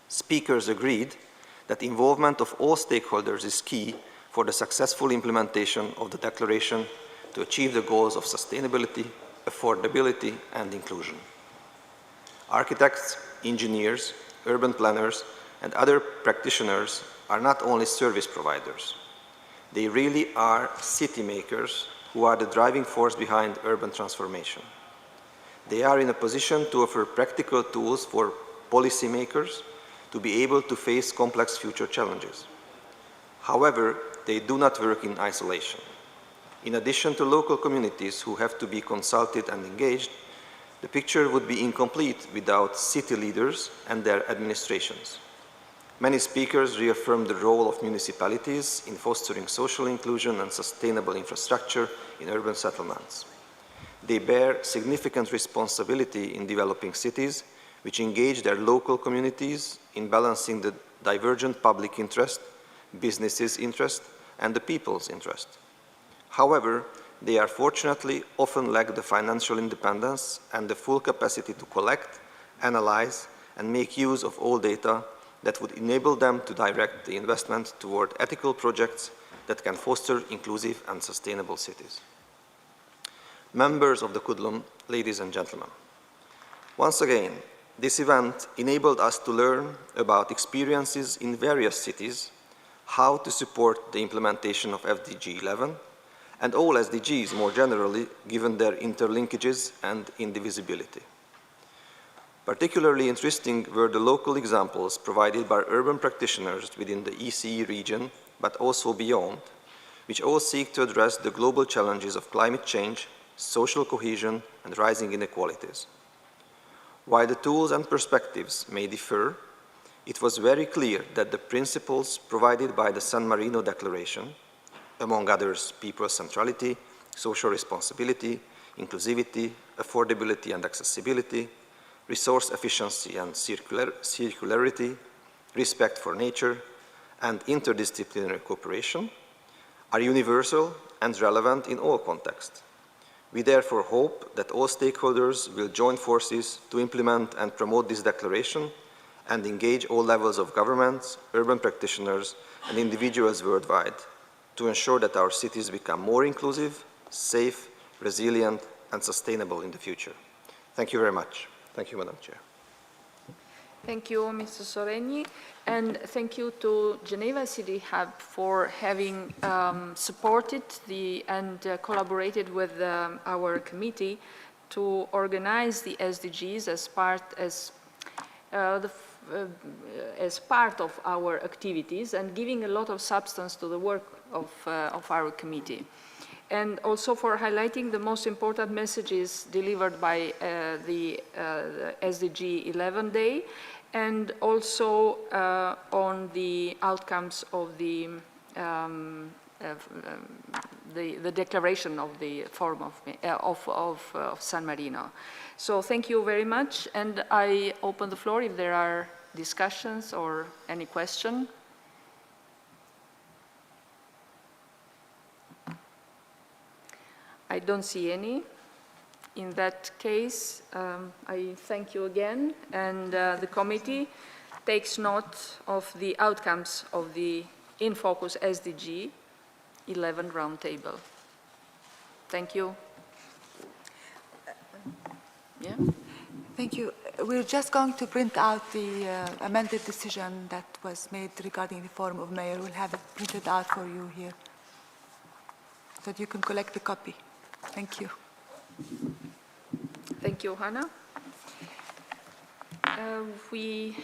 Speakers agreed that involvement of all stakeholders is key for the successful implementation of the declaration to achieve the goals of sustainability, affordability, and inclusion. Architects, engineers, urban planners, and other practitioners are not only service providers. They really are city makers who are the driving force behind urban transformation. They are in a position to offer practical tools for policymakers to be able to face complex future challenges. However, they do not work in isolation. In addition to local communities who have to be consulted and engaged, the picture would be incomplete without city leaders and their administrations. Many speakers reaffirmed the role of municipalities in fostering social inclusion and sustainable infrastructure in urban settlements. They bear significant responsibility in developing cities, which engage their local communities in balancing the divergent public interest, businesses' interest, and the people's interest. However, they are fortunately often lack the financial independence and the full capacity to collect, analyze, and make use of all data that would enable them to direct the investment toward ethical projects that can foster inclusive and sustainable cities. Members of the Kudlum, ladies and gentlemen, once again, this event enabled us to learn about experiences in various cities, how to support the implementation of SDG 11, and all SDGs more generally, given their interlinkages and indivisibility. Particularly interesting were the local examples provided by urban practitioners within the ECE region, but also beyond, which all seek to address the global challenges of climate change, social cohesion, and rising inequalities. While the tools and perspectives may differ, it was very clear that the principles provided by the San Marino Declaration, among others people centrality, social responsibility, inclusivity, affordability and accessibility, resource efficiency and circularity, respect for nature, and interdisciplinary cooperation, are universal and relevant in all contexts. We therefore hope that all stakeholders will join forces to implement and promote this declaration and engage all levels of governments, urban practitioners, and individuals worldwide to ensure that our cities become more inclusive, safe, resilient, and sustainable in the future. Thank you very much. Thank you, Madam Chair. Thank you, Mr. Soregni, and thank you to Geneva City Hub for having supported and collaborated with our committee to organize the SDGs as part of our activities and giving a lot of substance to the work of our committee. And also for highlighting the most important messages delivered by the SDG 11 Day, and also on the outcomes of the declaration of the Forum of San Marino. So thank you very much, and I open the floor if there are discussions or any question. I don't see any. In that case, I thank you again, and the committee takes note of the outcomes of the In Focus SDG 11 roundtable. Thank you. Yeah. Thank you. We're just going to print out the amended decision that was made regarding the Forum of Mayors. We'll have it printed out for you here so that you can collect the copy. Thank you. Thank you, Hannah. We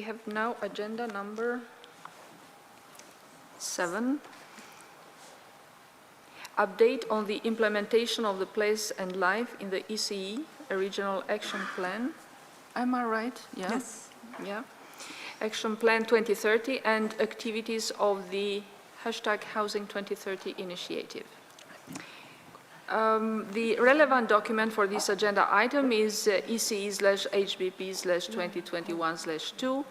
have now agenda number 7. Update on the implementation of the Place and Life in the ECE, a regional action plan. Am I right? Yeah. Yes. Yeah. Action Plan 2030 and activities of the #Housing 2030 initiative. The relevant document for this agenda item is ECE/HBP/2021/2.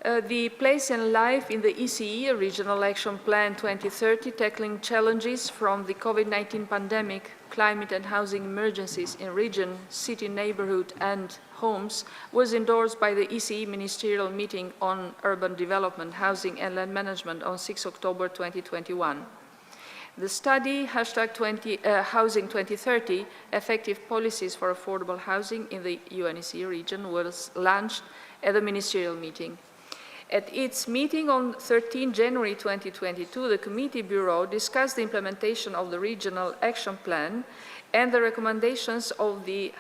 The Place and Life in the ECE, Regional Action Plan 2030, tackling challenges from the COVID-19 pandemic, climate and housing emergencies in region, city, neighborhood, and homes, was endorsed by the ECE Ministerial Meeting on Urban Development, Housing and Land Management on 6 October 2021. The study, #Housing 2030, Effective Policies for Affordable Housing in the UNECE region, was launched at the ministerial meeting. At its meeting on 13 January 2022, the Committee Bureau discussed the implementation of the Regional Action Plan and the recommendations of the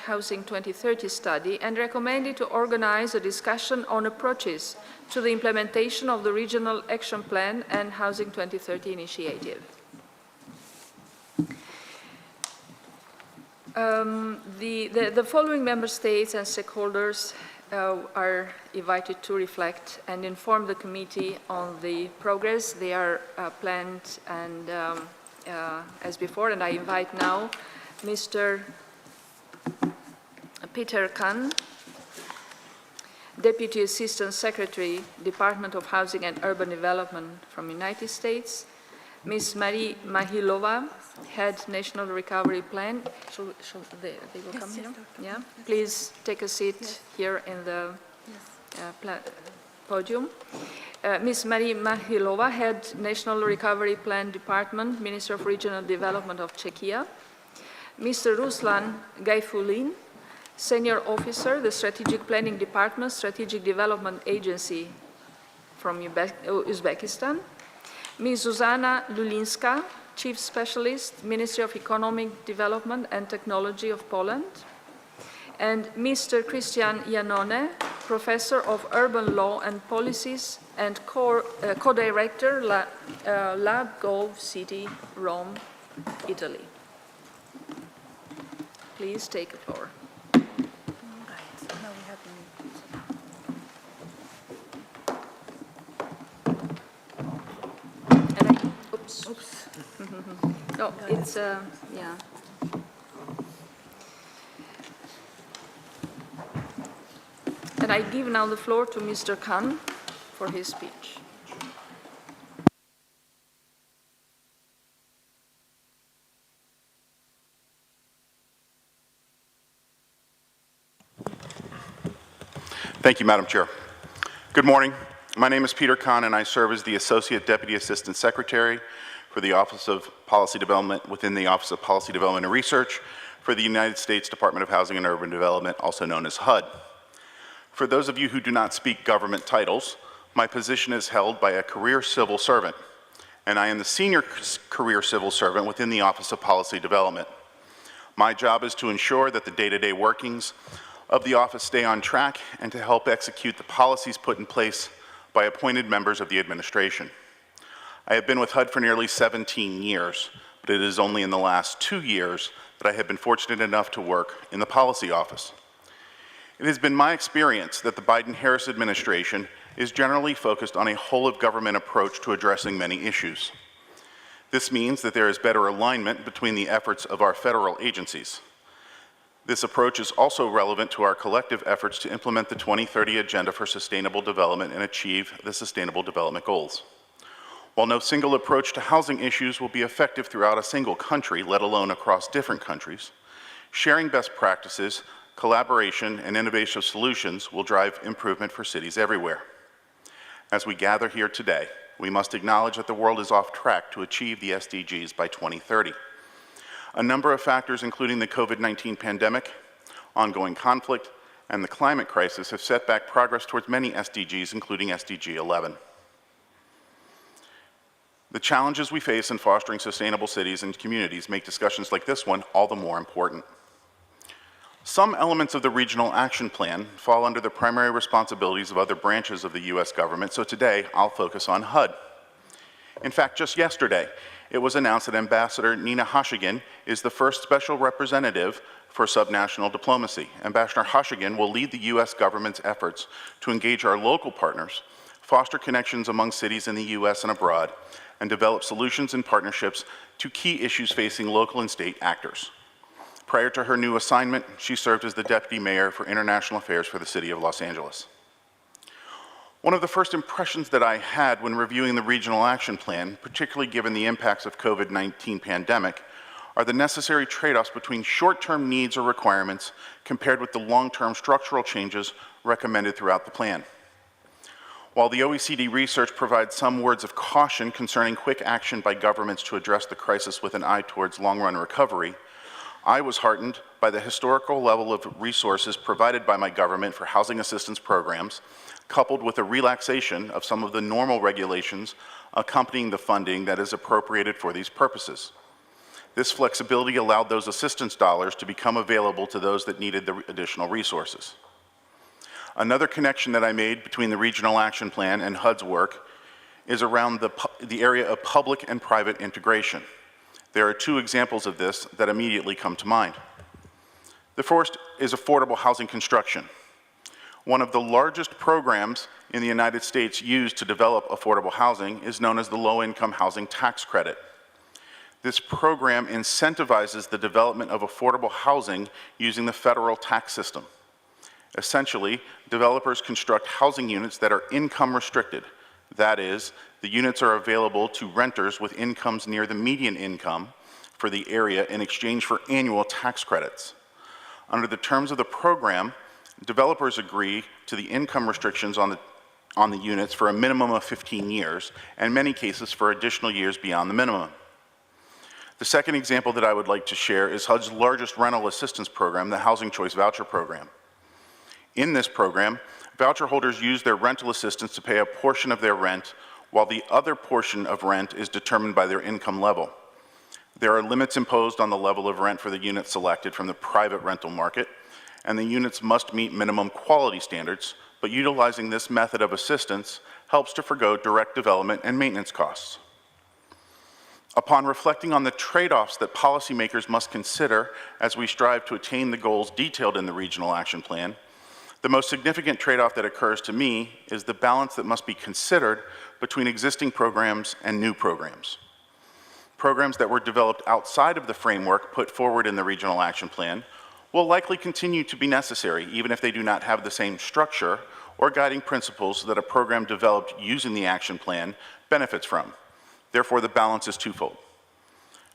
#Housing 2030 study, and recommended to organize a discussion on approaches to the implementation of the Regional Action Plan and Housing 2030 initiative. The following member states and stakeholders are invited to reflect and inform the committee on the progress. They are planned and as before, and I invite now Mr. Peter Kahn, Deputy Assistant Secretary, Department of Housing and Urban Development from United States, Ms. Marie Mahilova, Head National Recovery Plan. They will come here? Yeah. Please take a seat here in the podium. Ms. Marie Mahilova, Head National Recovery Plan Department, Minister of Regional Development of Czechia. Mr. Ruslan Gaifulin, Senior Officer, the Strategic Planning Department, Strategic Development Agency from Uzbekistan. Ms. Susanna Lulinska, Chief Specialist, Ministry of Economic Development and Technology of Poland. And Mr. Christian Janone, Professor of Urban Law and Policies and Co-Director, Lab Gov City, Rome, Italy. Please take the floor. Oops. No, it's, yeah. And I give now the floor to Mr. Khan for his speech. Thank you, Madam Chair. Good morning. My name is Peter Kahn, and I serve as the Associate Deputy Assistant Secretary for the Office of Policy Development within the Office of Policy Development and Research for the United States Department of Housing and Urban Development, also known as HUD. For those of you who do not speak government titles, my position is held by a career civil servant, and I am the Senior Career Civil Servant within the Office of Policy Development. My job is to ensure that the day-to-day workings of the office stay on track and to help execute the policies put in place by appointed members of the administration. I have been with HUD for nearly 17 years, but it is only in the last 2 years that I have been fortunate enough to work in the policy office. It has been my experience that the Biden-Harris administration is generally focused on a whole-of-government approach to addressing many issues. This means that there is better alignment between the efforts of our federal agencies. This approach is also relevant to our collective efforts to implement the 2030 Agenda for Sustainable Development and achieve the Sustainable Development Goals. While no single approach to housing issues will be effective throughout a single country, let alone across different countries, sharing best practices, collaboration, and innovative solutions will drive improvement for cities everywhere. As we gather here today, we must acknowledge that the world is off track to achieve the SDGs by 2030. A number of factors, including the COVID-19 pandemic, ongoing conflict, and the climate crisis have set back progress towards many SDGs, including SDG 11. The challenges we face in fostering sustainable cities and communities make discussions like this one all the more important. Some elements of the Regional Action Plan fall under the primary responsibilities of other branches of the U.S. government, so today I'll focus on HUD. In fact, just yesterday, it was announced that Ambassador Nina Hashigian is the first special representative for subnational diplomacy. Ambassador Hashigian will lead the U.S. government's efforts to engage our local partners, foster connections among cities in the U.S. and abroad, and develop solutions and partnerships to key issues facing local and state actors. Prior to her new assignment, she served as the Deputy Mayor for International Affairs for the City of Los Angeles. One of the first impressions that I had when reviewing the Regional Action Plan, particularly given the impacts of COVID-19 pandemic, are the necessary trade-offs between short-term needs or requirements compared with the long-term structural changes recommended throughout the plan. While the OECD research provides some words of caution concerning quick action by governments to address the crisis with an eye towards long-run recovery, I was heartened by the historical level of resources provided by my government for housing assistance programs, coupled with a relaxation of some of the normal regulations accompanying the funding that is appropriated for these purposes. This flexibility allowed those assistance dollars to become available to those that needed the additional resources. Another connection that I made between the Regional Action Plan and HUD's work is around the area of public and private integration. There are two examples of this that immediately come to mind. The first is affordable housing construction. One of the largest programs in the United States used to develop affordable housing is known as the Low-Income Housing Tax Credit. This program incentivizes the development of affordable housing using the federal tax system. Essentially, developers construct housing units that are income restricted. That is, the units are available to renters with incomes near the median income for the area in exchange for annual tax credits. Under the terms of the program, developers agree to the income restrictions on the units for a minimum of 15 years, and in many cases for additional years beyond the minimum. The second example that I would like to share is HUD's largest rental assistance program, the Housing Choice Voucher Program. In this program, voucher holders use their rental assistance to pay a portion of their rent, while the other portion of rent is determined by their income level. There are limits imposed on the level of rent for the units selected from the private rental market, and the units must meet minimum quality standards, but utilizing this method of assistance helps to forgo direct development and maintenance costs. Upon reflecting on the trade-offs that policymakers must consider as we strive to attain the goals detailed in the Regional Action Plan, the most significant trade-off that occurs to me is the balance that must be considered between existing programs and new programs. Programs that were developed outside of the framework put forward in the Regional Action Plan will likely continue to be necessary, even if they do not have the same structure or guiding principles that a program developed using the action plan benefits from. Therefore, the balance is twofold.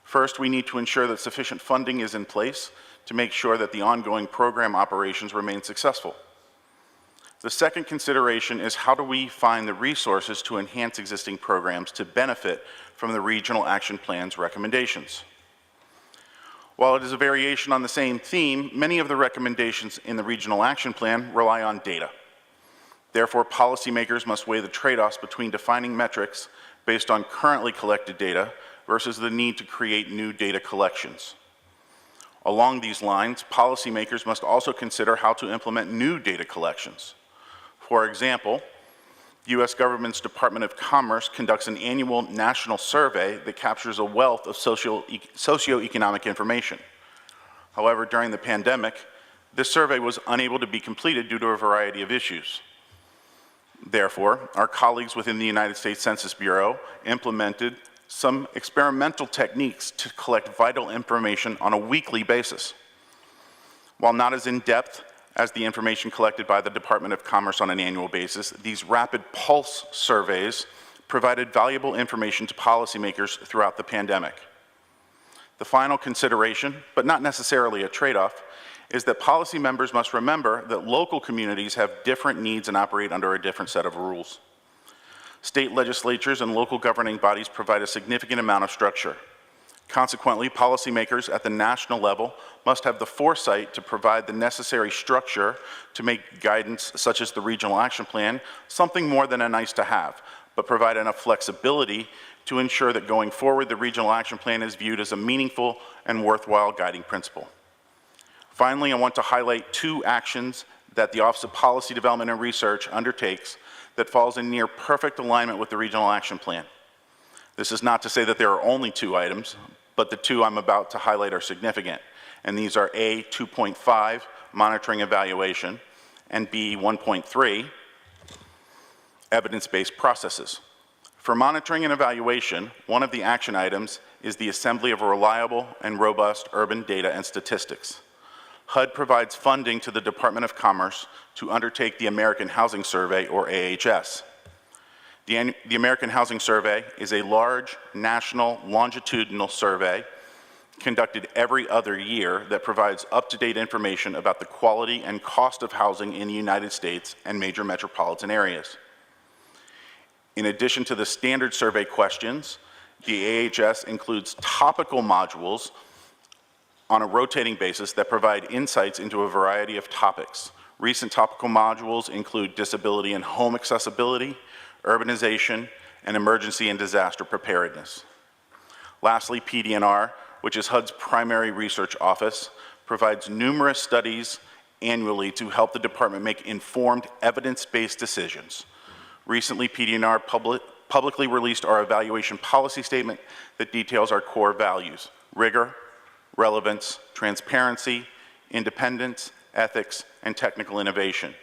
First, we need to ensure that sufficient funding is in place to make sure that the ongoing program operations remain successful. The second consideration is how do we find the resources to enhance existing programs to benefit from the Regional Action Plan's recommendations. While it is a variation on the same theme, many of the recommendations in the Regional Action Plan rely on data. Therefore, policymakers must weigh the trade-offs between defining metrics based on currently collected data versus the need to create new data collections. Along these lines, policymakers must also consider how to implement new data collections. For example, the U.S. government's Department of Commerce conducts an annual national survey that captures a wealth of socioeconomic information. However, during the pandemic, This survey was unable to be completed due to a variety of issues. Therefore, our colleagues within the United States Census Bureau implemented some experimental techniques to collect vital information on a weekly basis. While not as in-depth as the information collected by the Department of Commerce on an annual basis, these rapid pulse surveys provided valuable information to policymakers throughout the pandemic. The final consideration, but not necessarily a trade-off, is that policy members must remember that local communities have different needs and operate under a different set of rules. State legislatures and local governing bodies provide a significant amount of structure. Consequently, policymakers at the national level must have the foresight to provide the necessary structure to make guidance such as the Regional Action Plan something more than a nice to have, but provide enough flexibility to ensure that going forward the Regional Action Plan is viewed as a meaningful and worthwhile guiding principle. Finally, I want to highlight two actions that the Office of Policy Development and Research undertakes that falls in near perfect alignment with the Regional Action Plan. This is not to say that there are only two items, but the two I'm about to highlight are significant. And these are A, 2.5, monitoring evaluation, and B, 1.3, evidence-based processes. For monitoring and evaluation, one of the action items is the assembly of reliable and robust urban data and statistics. HUD provides funding to the Department of Commerce to undertake the American Housing Survey, or AHS. The American Housing Survey is a large, national, longitudinal survey conducted every other year that provides up-to-date information about the quality and cost of housing in the United States and major metropolitan areas. In addition to the standard survey questions, the AHS includes topical modules on a rotating basis that provide insights into a variety of topics. Recent topical modules include disability and home accessibility, urbanization, and emergency and disaster preparedness. Lastly, PD&R, which is HUD's primary research office, provides numerous studies annually to help the department make informed, evidence-based decisions. Recently, PD&R publicly released our evaluation policy statement that details our core values: rigor, relevance, transparency, independence, ethics, and technical innovation.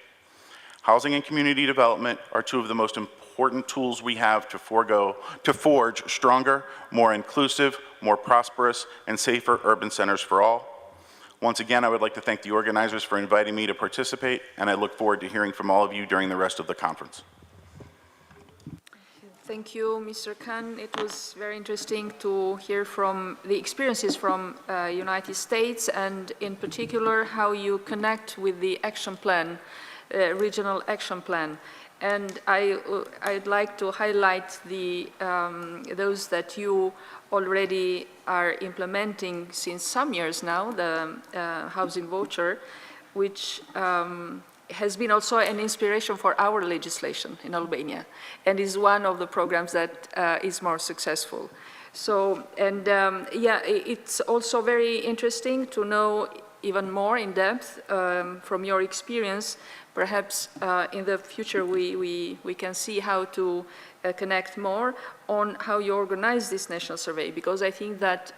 Housing and community development are two of the most important tools we have to forge stronger, more inclusive, more prosperous, and safer urban centers for all. Once again, I would like to thank the organizers for inviting me to participate, and I look forward to hearing from all of you during the rest of the conference. Thank you, Mr. Khan. It was very interesting to hear from the experiences from United States, and in particular, how you connect with the action plan, regional action plan. And I'd like to highlight those that you already are implementing since some years now, the housing voucher, which has been also an inspiration for our legislation in Albania, and is one of the programs that is more successful. So, and yeah, it's also very interesting to know even more in depth from your experience. Perhaps in the future we can see how to connect more on how you organize this national survey, because I think that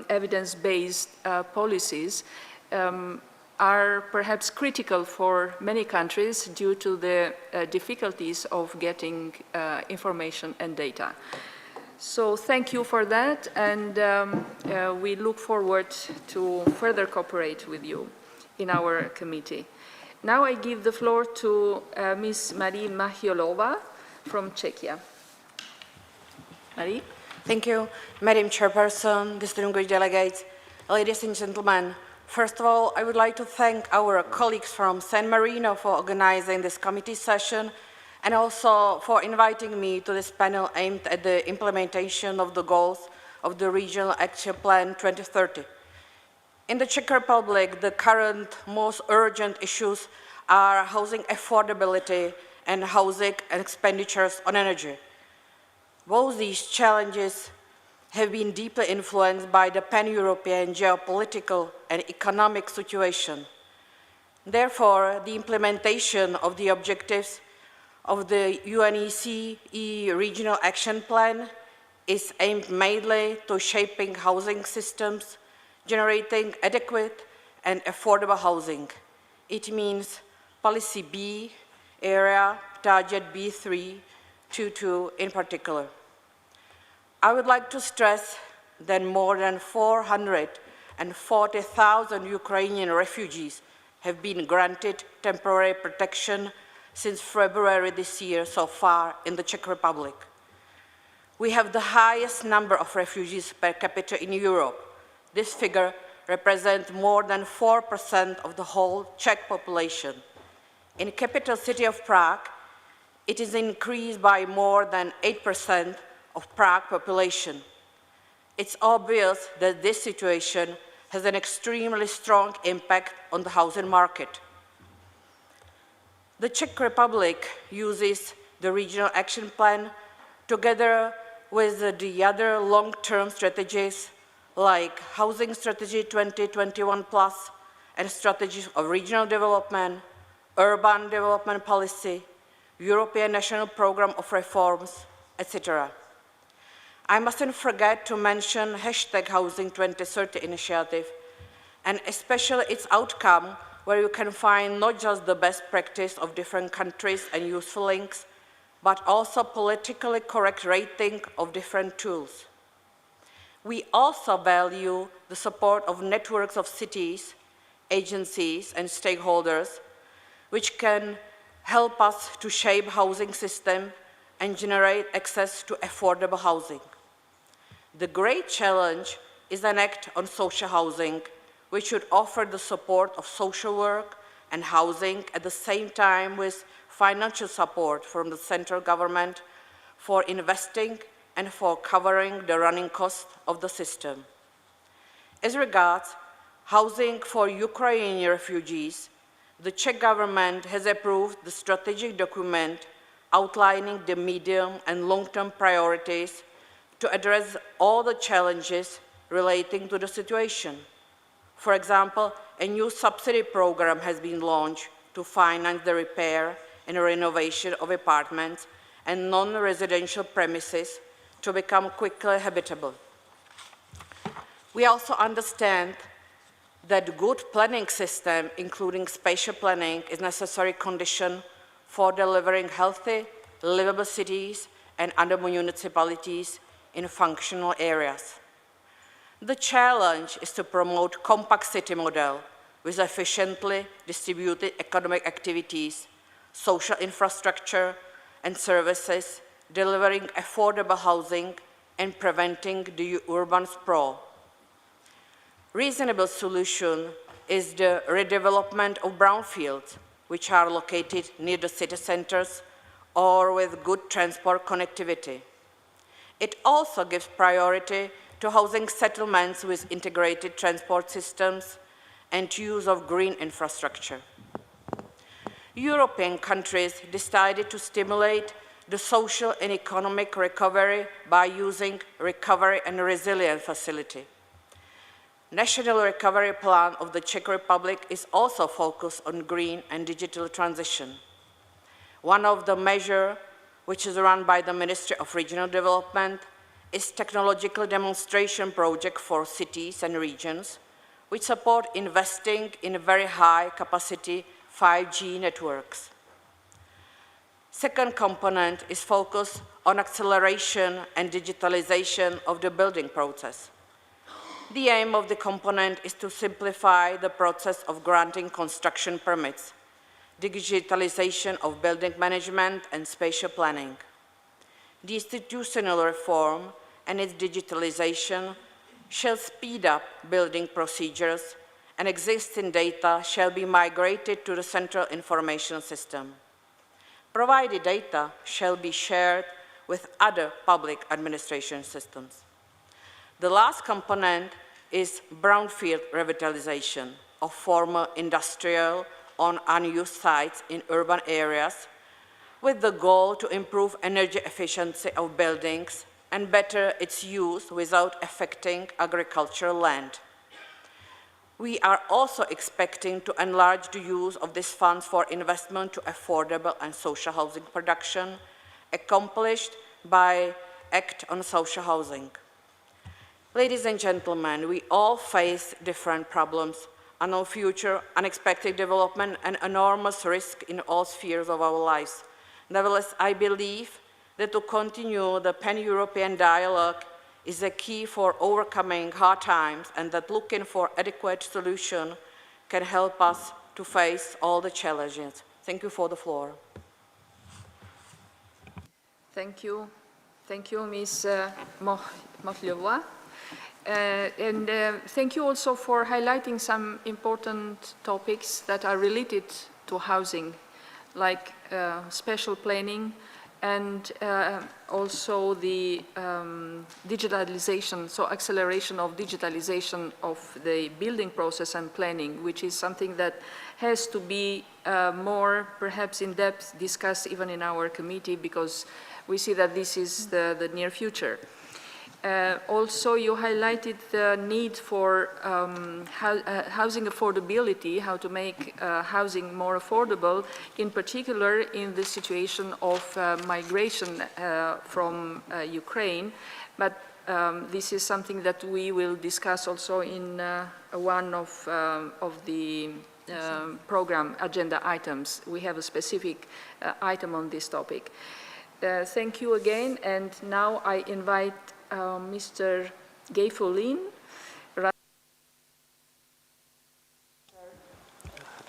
evidence-based policies are perhaps critical for many countries due to the difficulties of getting information and data. So thank you for that, and we look forward to further cooperate with you in our committee. Now I give the floor to Ms. Marie Mahiolova from Czechia. Marie? Thank you, Madam Chairperson, distinguished delegates, ladies and gentlemen. First of all, I would like to thank our colleagues from San Marino for organizing this committee session, and also for inviting me to this panel aimed at the implementation of the goals of the Regional Action Plan 2030. In the Czech Republic, the current most urgent issues are housing affordability and housing expenditures on energy. Both these challenges have been deeply influenced by the pan-European geopolitical and economic situation. Therefore, the implementation of the objectives of the UNECE Regional Action Plan is aimed mainly to shaping housing systems, generating adequate and affordable housing, it means policy B, area target B322 in particular. I would like to stress that more than 440,000 Ukrainian refugees have been granted temporary protection since February this year so far in the Czech Republic. We have the highest number of refugees per capita in Europe. This figure represents more than 4% of the whole Czech population. In the capital city of Prague, it is increased by more than 8% of Prague population. It's obvious that this situation has an extremely strong impact on the housing market. The Czech Republic uses the Regional Action Plan together with the other long-term strategies like Housing Strategy 2021+ and strategies of regional development, urban development policy, European National Programme of Reforms, etc. I mustn't forget to mention #Housing 2030 initiative, and especially its outcome, where you can find not just the best practice of different countries and useful links, but also politically correct rating of different tools. We also value the support of networks of cities, agencies, and stakeholders, which can help us to shape housing system and generate access to affordable housing. The great challenge is an act on social housing, which should offer the support of social work and housing at the same time with financial support from the central government for investing and for covering the running costs of the system. As regards housing for Ukrainian refugees, the Czech government has approved the strategic document outlining the medium and long-term priorities to address all the challenges relating to the situation. For example, a new subsidy program has been launched to finance the repair and renovation of apartments and non-residential premises to become quickly habitable. We also understand that good planning system, including spatial planning, is a necessary condition for delivering healthy, livable cities and other municipalities in functional areas. The challenge is to promote compact city model with efficiently distributed economic activities, social infrastructure and services, delivering affordable housing and preventing the urban sprawl. Reasonable solution is the redevelopment of brownfields, which are located near the city centers or with good transport connectivity. It also gives priority to housing settlements with integrated transport systems and use of green infrastructure. European countries decided to stimulate the social and economic recovery by using Recovery and Resilience Facility. National Recovery Plan of the Czech Republic is also focused on green and digital transition. One of the measures, which is run by the Ministry of Regional Development, is technological demonstration project for cities and regions, which support investing in very high capacity 5G networks. Second component is focused on acceleration and digitalization of the building process. The aim of the component is to simplify the process of granting construction permits, digitalization of building management and spatial planning. The institutional reform and its digitalization shall speed up building procedures, and existing data shall be migrated to the central information system. Provided data shall be shared with other public administration systems. The last component is brownfield revitalization of former industrial or unused sites in urban areas with the goal to improve energy efficiency of buildings and better its use without affecting agricultural land. We are also expecting to enlarge the use of these funds for investment to affordable and social housing production, accomplished by Act on Social Housing. Ladies and gentlemen, we all face different problems, unknown future, unexpected development, and enormous risk in all spheres of our lives. Nevertheless, I believe that to continue the pan-European dialogue is a key for overcoming hard times, and that looking for adequate solution can help us to face all the challenges. Thank you for the floor. Thank you. Thank you, Ms. Mohlevoa. And thank you also for highlighting some important topics that are related to housing, like spatial planning and also the digitalization, so acceleration of digitalization of the building process and planning, which is something that has to be more perhaps in depth discussed even in our committee, because we see that this is the near future. Also, you highlighted the need for housing affordability, how to make housing more affordable, in particular in the situation of migration from Ukraine. But this is something that we will discuss also in one of the program agenda items. We have a specific item on this topic. Thank you again, and now I invite Mr. Gayfolin.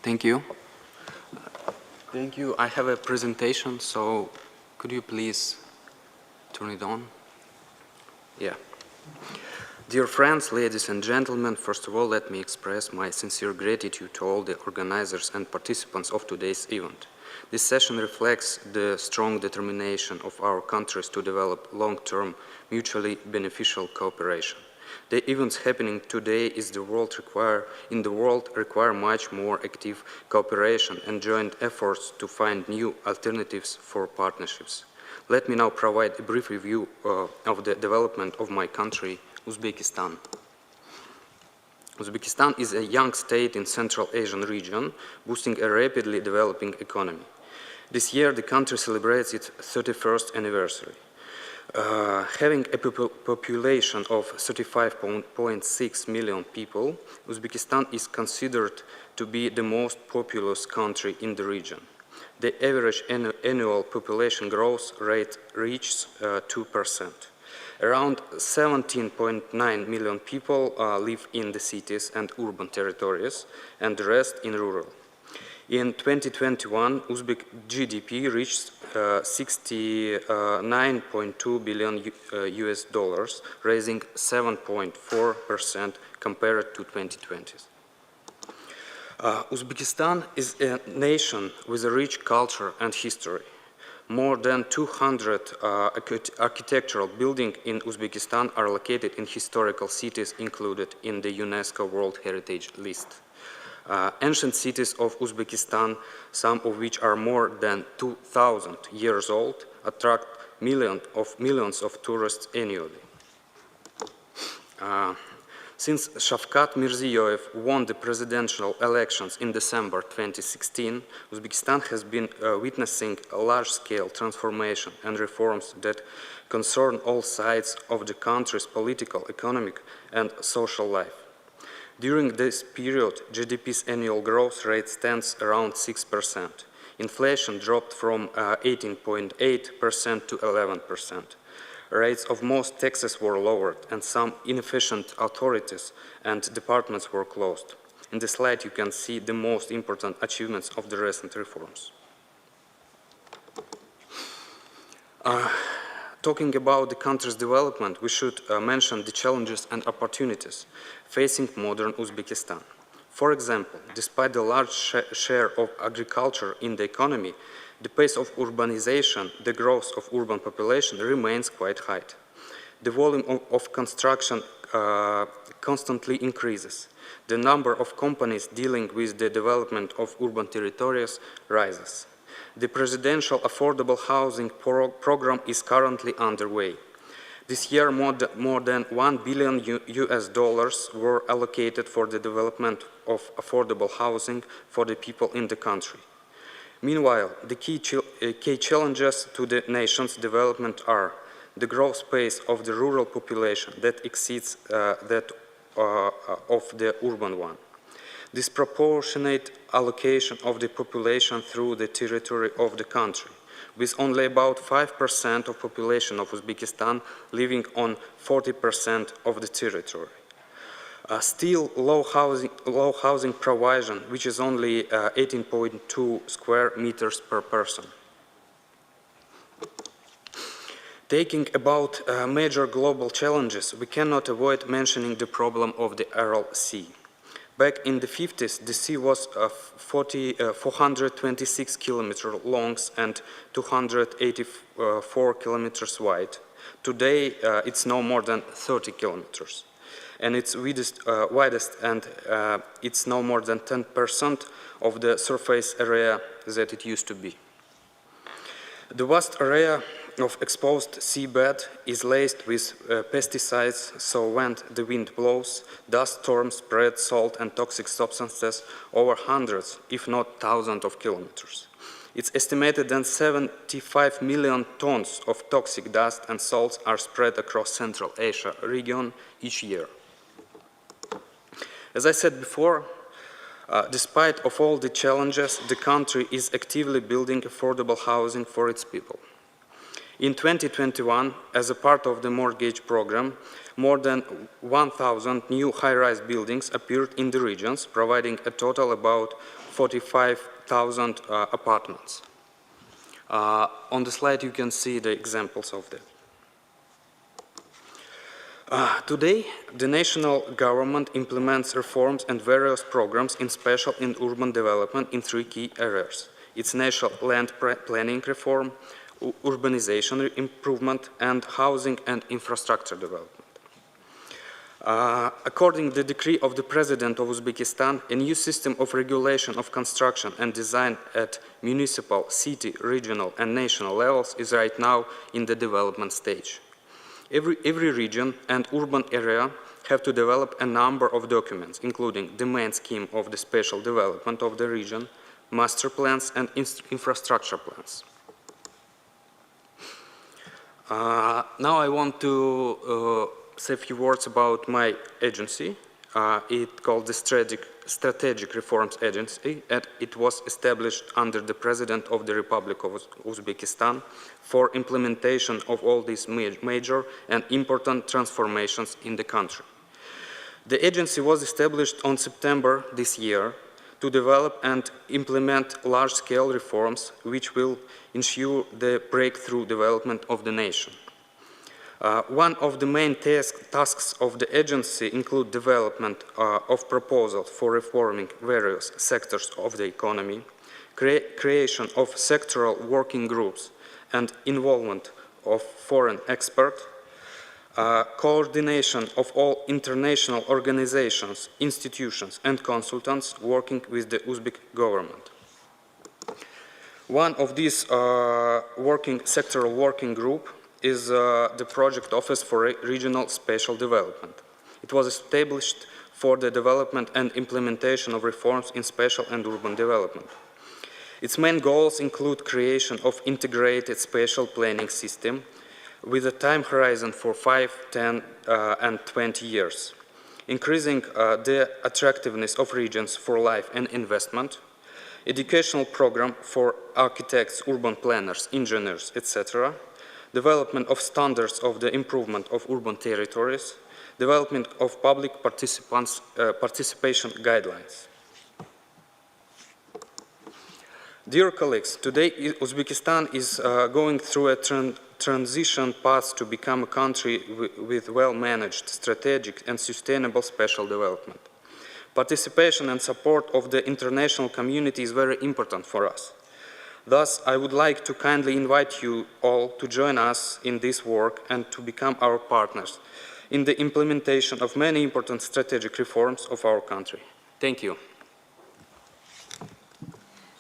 Thank you. Thank you. I have a presentation, so could you please turn it on? Yeah. Dear friends, ladies and gentlemen, first of all, let me express my sincere gratitude to all the organizers and participants of today's event. This session reflects the strong determination of our countries to develop long-term, mutually beneficial cooperation. The events happening today in the world require much more active cooperation and joint efforts to find new alternatives for partnerships. Let me now provide a brief review of the development of my country, Uzbekistan. Uzbekistan is a young state in Central Asian region, boosting a rapidly developing economy. This year, the country celebrates its 31st anniversary. Having a population of 35.6 million people, Uzbekistan is considered to be the most populous country in the region. The average annual population growth rate reaches 2%. Around 17.9 million people live in the cities and urban territories, and the rest in rural. In 2021, Uzbek GDP reached 69.2 billion US dollars, rising 7.4% compared to 2020. Uzbekistan is a nation with a rich culture and history. More than 200 architectural buildings in Uzbekistan are located in historical cities included in the UNESCO World Heritage List. Ancient cities of Uzbekistan, some of which are more than 2,000 years old, attract millions of tourists annually. Since Shavkat Mirziyoyev won the presidential elections in December 2016, Uzbekistan has been witnessing a large-scale transformation and reforms that concern all sides of the country's political, economic, and social life. During this period, GDP's annual growth rate stands around 6%. Inflation dropped from 18.8% to 11%. Rates of most taxes were lowered, and some inefficient authorities and departments were closed. In the slide, you can see the most important achievements of the recent reforms. Talking about the country's development, we should mention the challenges and opportunities facing modern Uzbekistan. For example, despite the large share of agriculture in the economy, the pace of urbanization, the growth of urban population remains quite high. The volume of construction constantly increases. The number of companies dealing with the development of urban territories rises. The presidential affordable housing program is currently underway. This year, more than $1 billion US dollars were allocated for the development of affordable housing for the people in the country. Meanwhile, the key challenges to the nation's development are the growth pace of the rural population that exceeds that of the urban one, disproportionate allocation of the population through the territory of the country, with only about 5% of population of Uzbekistan living on 40% of the territory. Still low housing provision, which is only 18.2 square meters per person. Taking about major global challenges, we cannot avoid mentioning the problem of the Aral Sea. Back in the 50s, the sea was 426 kilometers long and 284 kilometers wide. Today, it's no more than 30 kilometers. And it's widest, and it's no more than 10% of the surface area that it used to be. The vast area of exposed seabed is laced with pesticides, so when the wind blows, dust storms spread salt and toxic substances over hundreds, if not thousands of kilometers. It's estimated that 75 million tons of toxic dust and salts are spread across Central Asia region each year. As I said before, despite of all the challenges, the country is actively building affordable housing for its people. In 2021, as a part of the mortgage program, more than 1,000 new high-rise buildings appeared in the regions, providing a total about 45,000 apartments. On the slide you can see the examples of that. Today, the national government implements reforms and various programs in special and urban development in 3 key areas. It's national land planning reform, urbanization improvement, and housing and infrastructure development. According to the decree of the President of Uzbekistan, a new system of regulation of construction and design at municipal, city, regional, and national levels is right now in the development stage. Every region and urban area have to develop a number of documents, including the main scheme of the special development of the region, master plans, and infrastructure plans. Now I want to say a few words about my agency. It's called the Strategic Reforms Agency, and it was established under the President of the Republic of Uzbekistan for implementation of all these major and important transformations in the country. The agency was established on September this year to develop and implement large-scale reforms which will ensure the breakthrough development of the nation. One of the main tasks of the agency include development of proposals for reforming various sectors of the economy, creation of sectoral working groups and involvement of foreign experts, coordination of all international organizations, institutions and consultants working with the Uzbek government. One of these sectoral working group is the Project Office for Regional Spatial Development. It was established for the development and implementation of reforms in spatial and urban development. Its main goals include creation of integrated spatial planning system with a time horizon for 5, 10, and 20 years, increasing the attractiveness of regions for life and investment, educational program for architects, urban planners, engineers, etc., development of standards of the improvement of urban territories, development of public participation guidelines. Dear colleagues, today Uzbekistan is going through a transition path to become a country with well-managed, strategic and sustainable spatial development. Participation and support of the international community is very important for us. Thus, I would like to kindly invite you all to join us in this work and to become our partners in the implementation of many important strategic reforms of our country. Thank you.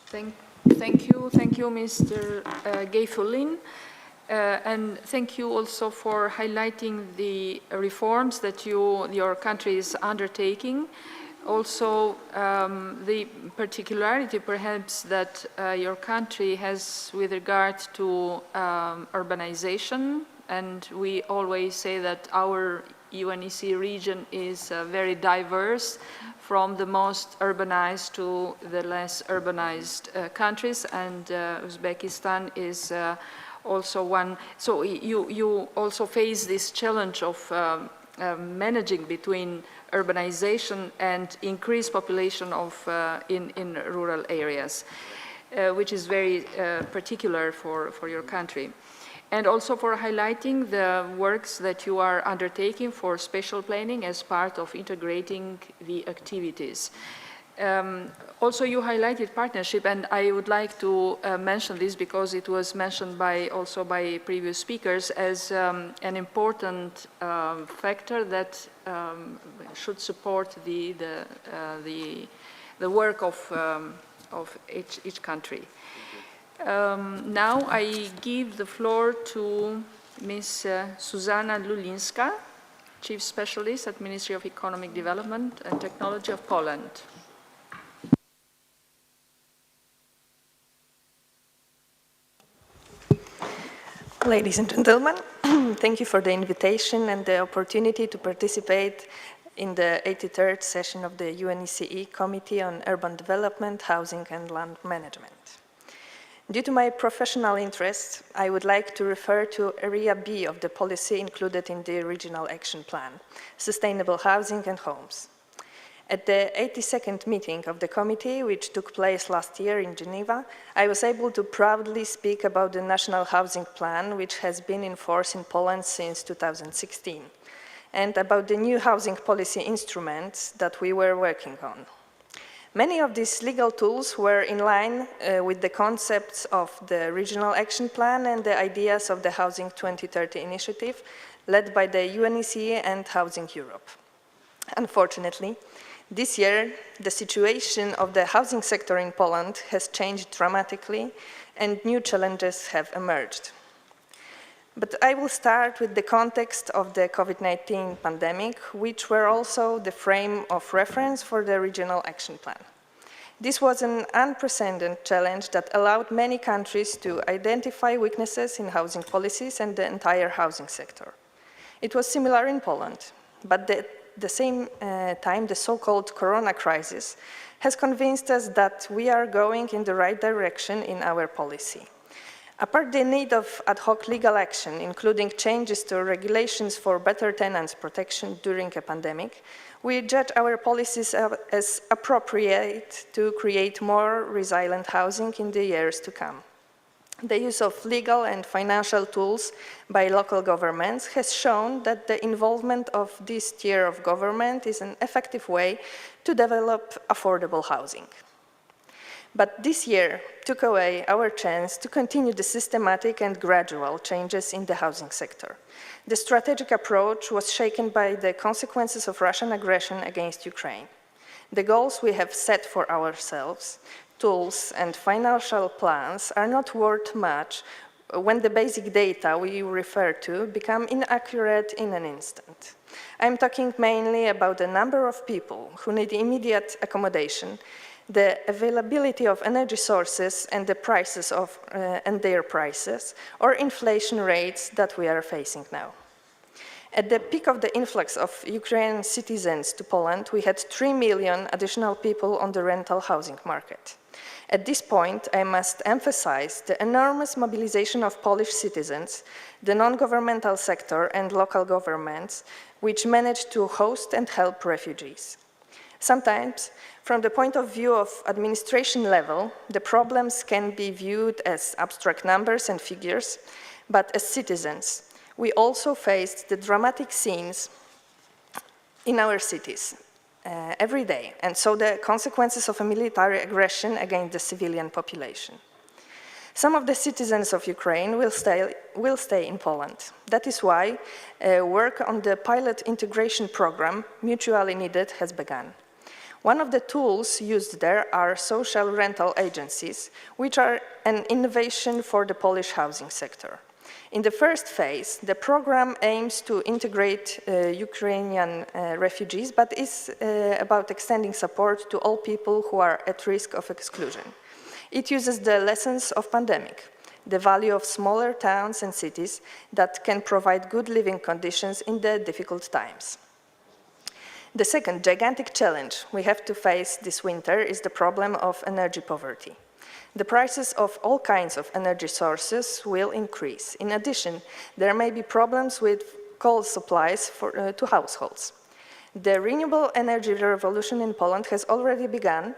Thank you, Mr. Gayfulin. And thank you also for highlighting the reforms that your country is undertaking. Also, the particularity perhaps that your country has with regard to urbanization, and we always say that our UNECE region is very diverse, from the most urbanized to the less urbanized countries, and Uzbekistan is also one. So you also face this challenge of managing between urbanization and increased population of in rural areas, which is very particular for your country. And also for highlighting the works that you are undertaking for spatial planning as part of integrating the activities. Also, you highlighted partnership, and I would like to mention this because it was mentioned also by previous speakers as an important factor that should support the work of each country. Now I give the floor to Ms. Susanna Lulinska, Chief Specialist at Ministry of Economic Development and Technology of Poland. Ladies and gentlemen, thank you for the invitation and the opportunity to participate in the 83rd session of the UNECE Committee on Urban Development, Housing and Land Management. Due to my professional interests, I would like to refer to Area B of the policy included in the Regional Action Plan, Sustainable Housing and Homes. At the 82nd meeting of the committee, which took place last year in Geneva, I was able to proudly speak about the National Housing Plan, which has been in force in Poland since 2016, and about the new housing policy instruments that we were working on. Many of these legal tools were in line with the concepts of the Regional Action Plan and the ideas of the Housing 2030 initiative led by the UNECE and Housing Europe. Unfortunately, this year, the situation of the housing sector in Poland has changed dramatically and new challenges have emerged. But I will start with the context of the COVID-19 pandemic, which were also the frame of reference for the Regional Action Plan. This was an unprecedented challenge that allowed many countries to identify weaknesses in housing policies and the entire housing sector. It was similar in Poland, but at the same time, the so-called Corona crisis has convinced us that we are going in the right direction in our policy. Apart from the need of ad hoc legal action, including changes to regulations for better tenants protection during a pandemic, we judge our policies as appropriate to create more resilient housing in the years to come. The use of legal and financial tools by local governments has shown that the involvement of this tier of government is an effective way to develop affordable housing. But this year took away our chance to continue the systematic and gradual changes in the housing sector. The strategic approach was shaken by the consequences of Russian aggression against Ukraine. The goals we have set for ourselves, tools and financial plans are not worth much when the basic data we refer to become inaccurate in an instant. I'm talking mainly about the number of people who need immediate accommodation, the availability of energy sources and the prices of and their prices, or inflation rates that we are facing now. At the peak of the influx of Ukrainian citizens to Poland, we had 3 million additional people on the rental housing market. At this point, I must emphasize the enormous mobilization of Polish citizens, the non-governmental sector and local governments, which managed to host and help refugees. Sometimes, from the point of view of administration level, the problems can be viewed as abstract numbers and figures, but as citizens, we also faced the dramatic scenes in our cities every day, and saw the consequences of a military aggression against the civilian population. Some of the citizens of Ukraine will stay in Poland. That is why work on the pilot integration program, Mutually Needed, has begun. One of the tools used there are social rental agencies, which are an innovation for the Polish housing sector. In the first phase, the program aims to integrate Ukrainian refugees, but is about extending support to all people who are at risk of exclusion. It uses the lessons of pandemic, the value of smaller towns and cities that can provide good living conditions in the difficult times. The second gigantic challenge we have to face this winter is the problem of energy poverty. The prices of all kinds of energy sources will increase. In addition, there may be problems with coal supplies to households. The renewable energy revolution in Poland has already begun,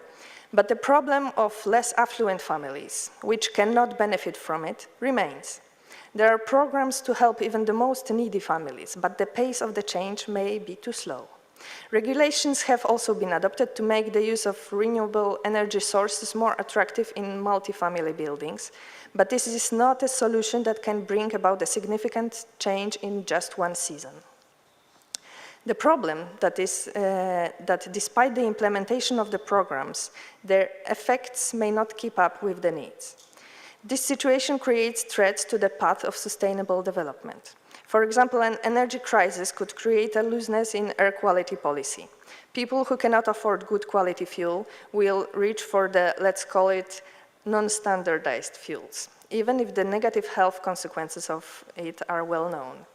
but the problem of less affluent families, which cannot benefit from it, remains. There are programs to help even the most needy families, but the pace of the change may be too slow. Regulations have also been adopted to make the use of renewable energy sources more attractive in multifamily buildings, but this is not a solution that can bring about a significant change in just one season. The problem is that despite the implementation of the programs, their effects may not keep up with the needs. This situation creates threats to the path of sustainable development. For example, an energy crisis could create a looseness in air quality policy. People who cannot afford good quality fuel will reach for the, let's call it, non-standardized fuels, even if the negative health consequences of it are well known.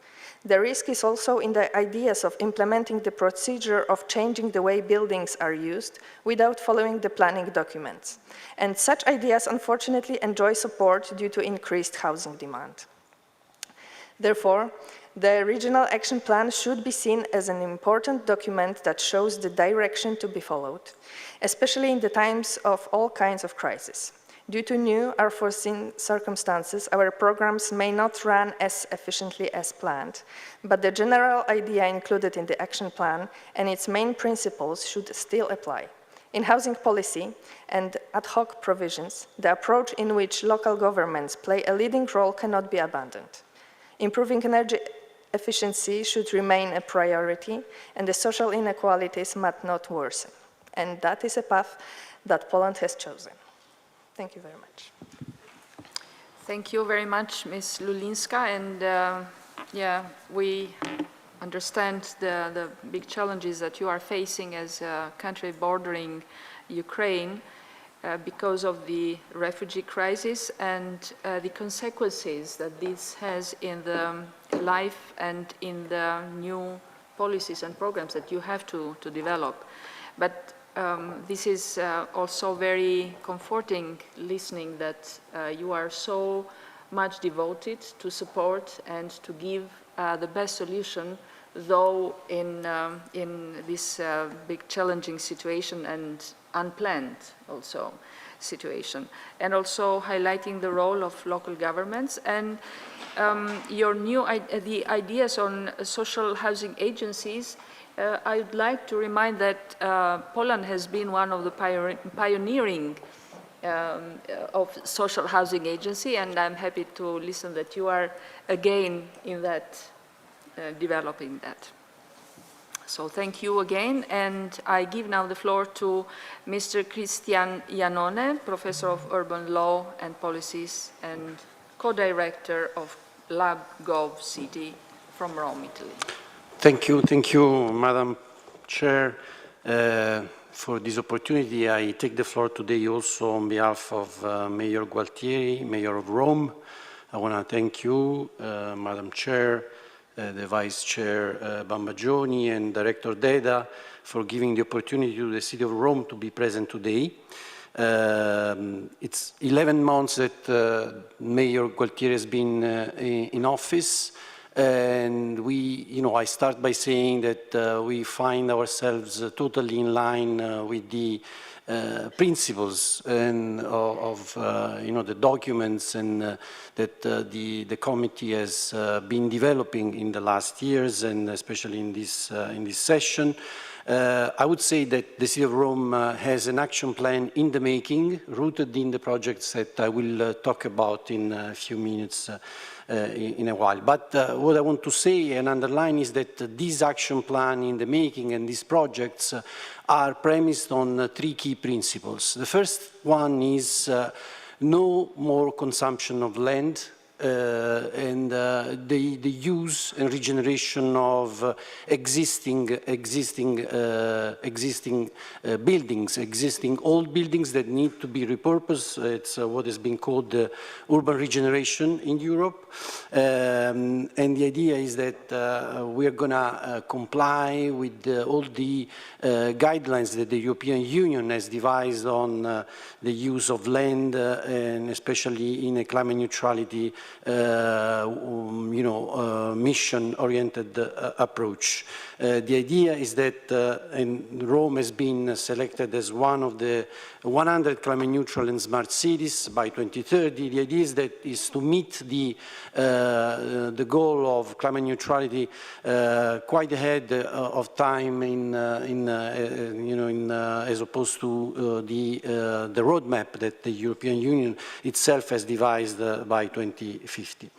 The risk is also in the ideas of implementing the procedure of changing the way buildings are used without following the planning documents. And such ideas unfortunately enjoy support due to increased housing demand. Therefore, the Regional Action Plan should be seen as an important document that shows the direction to be followed, especially in the times of all kinds of crises. Due to new or foreseen circumstances, our programs may not run as efficiently as planned, but the general idea included in the action plan and its main principles should still apply. In housing policy and ad hoc provisions, the approach in which local governments play a leading role cannot be abandoned. Improving energy efficiency should remain a priority, and the social inequalities must not worsen. And that is a path that Poland has chosen. Thank you very much. Thank you very much, Ms. Lulinska. And yeah, we understand the big challenges that you are facing as a country bordering Ukraine. Because of the refugee crisis and the consequences that this has in the life and in the new policies and programs that you have to develop. But this is also very comforting listening that you are so much devoted to support and to give the best solution, though in this big challenging situation and unplanned also situation, and also highlighting the role of local governments and your new the ideas on social housing agencies. I would like to remind that Poland has been one of the pioneering of social housing agency, and I'm happy to listen that you are again in that developing that. So thank you again, and I give now the floor to Mr. Cristian Iannone, Professor of Urban Law and Policies and co-director of LabGov City from Rome, Italy. Thank you, Madam Chair, for this opportunity. I take the floor today also on behalf of Mayor Gualtieri, Mayor of Rome. I want to thank you, Madam Chair, the Vice Chair Bambagioni and Director Deda for giving the opportunity to the City of Rome to be present today. It's 11 months that Mayor Gualtieri has been in office, and I start by saying that we find ourselves totally in line with the principles and of the documents and that the committee has been developing in the last years, and especially in this session. I would say that the City of Rome has an action plan in the making, rooted in the projects that I will talk about in a few minutes in a while. But what I want to say and underline is that this action plan in the making and these projects are premised on three key principles. The first one is no more consumption of land the use and regeneration of existing buildings, existing old buildings that need to be repurposed. It's what has been called urban regeneration in Europe. And the idea is that we are going to comply with all the guidelines that the European Union has devised on the use of land, and especially in a climate neutrality, mission-oriented approach. The idea is that and Rome has been selected as one of the 100 climate neutral and smart cities by 2030. The idea is to meet the goal of climate neutrality quite ahead of time as opposed to the roadmap that the European Union itself has devised by 2050.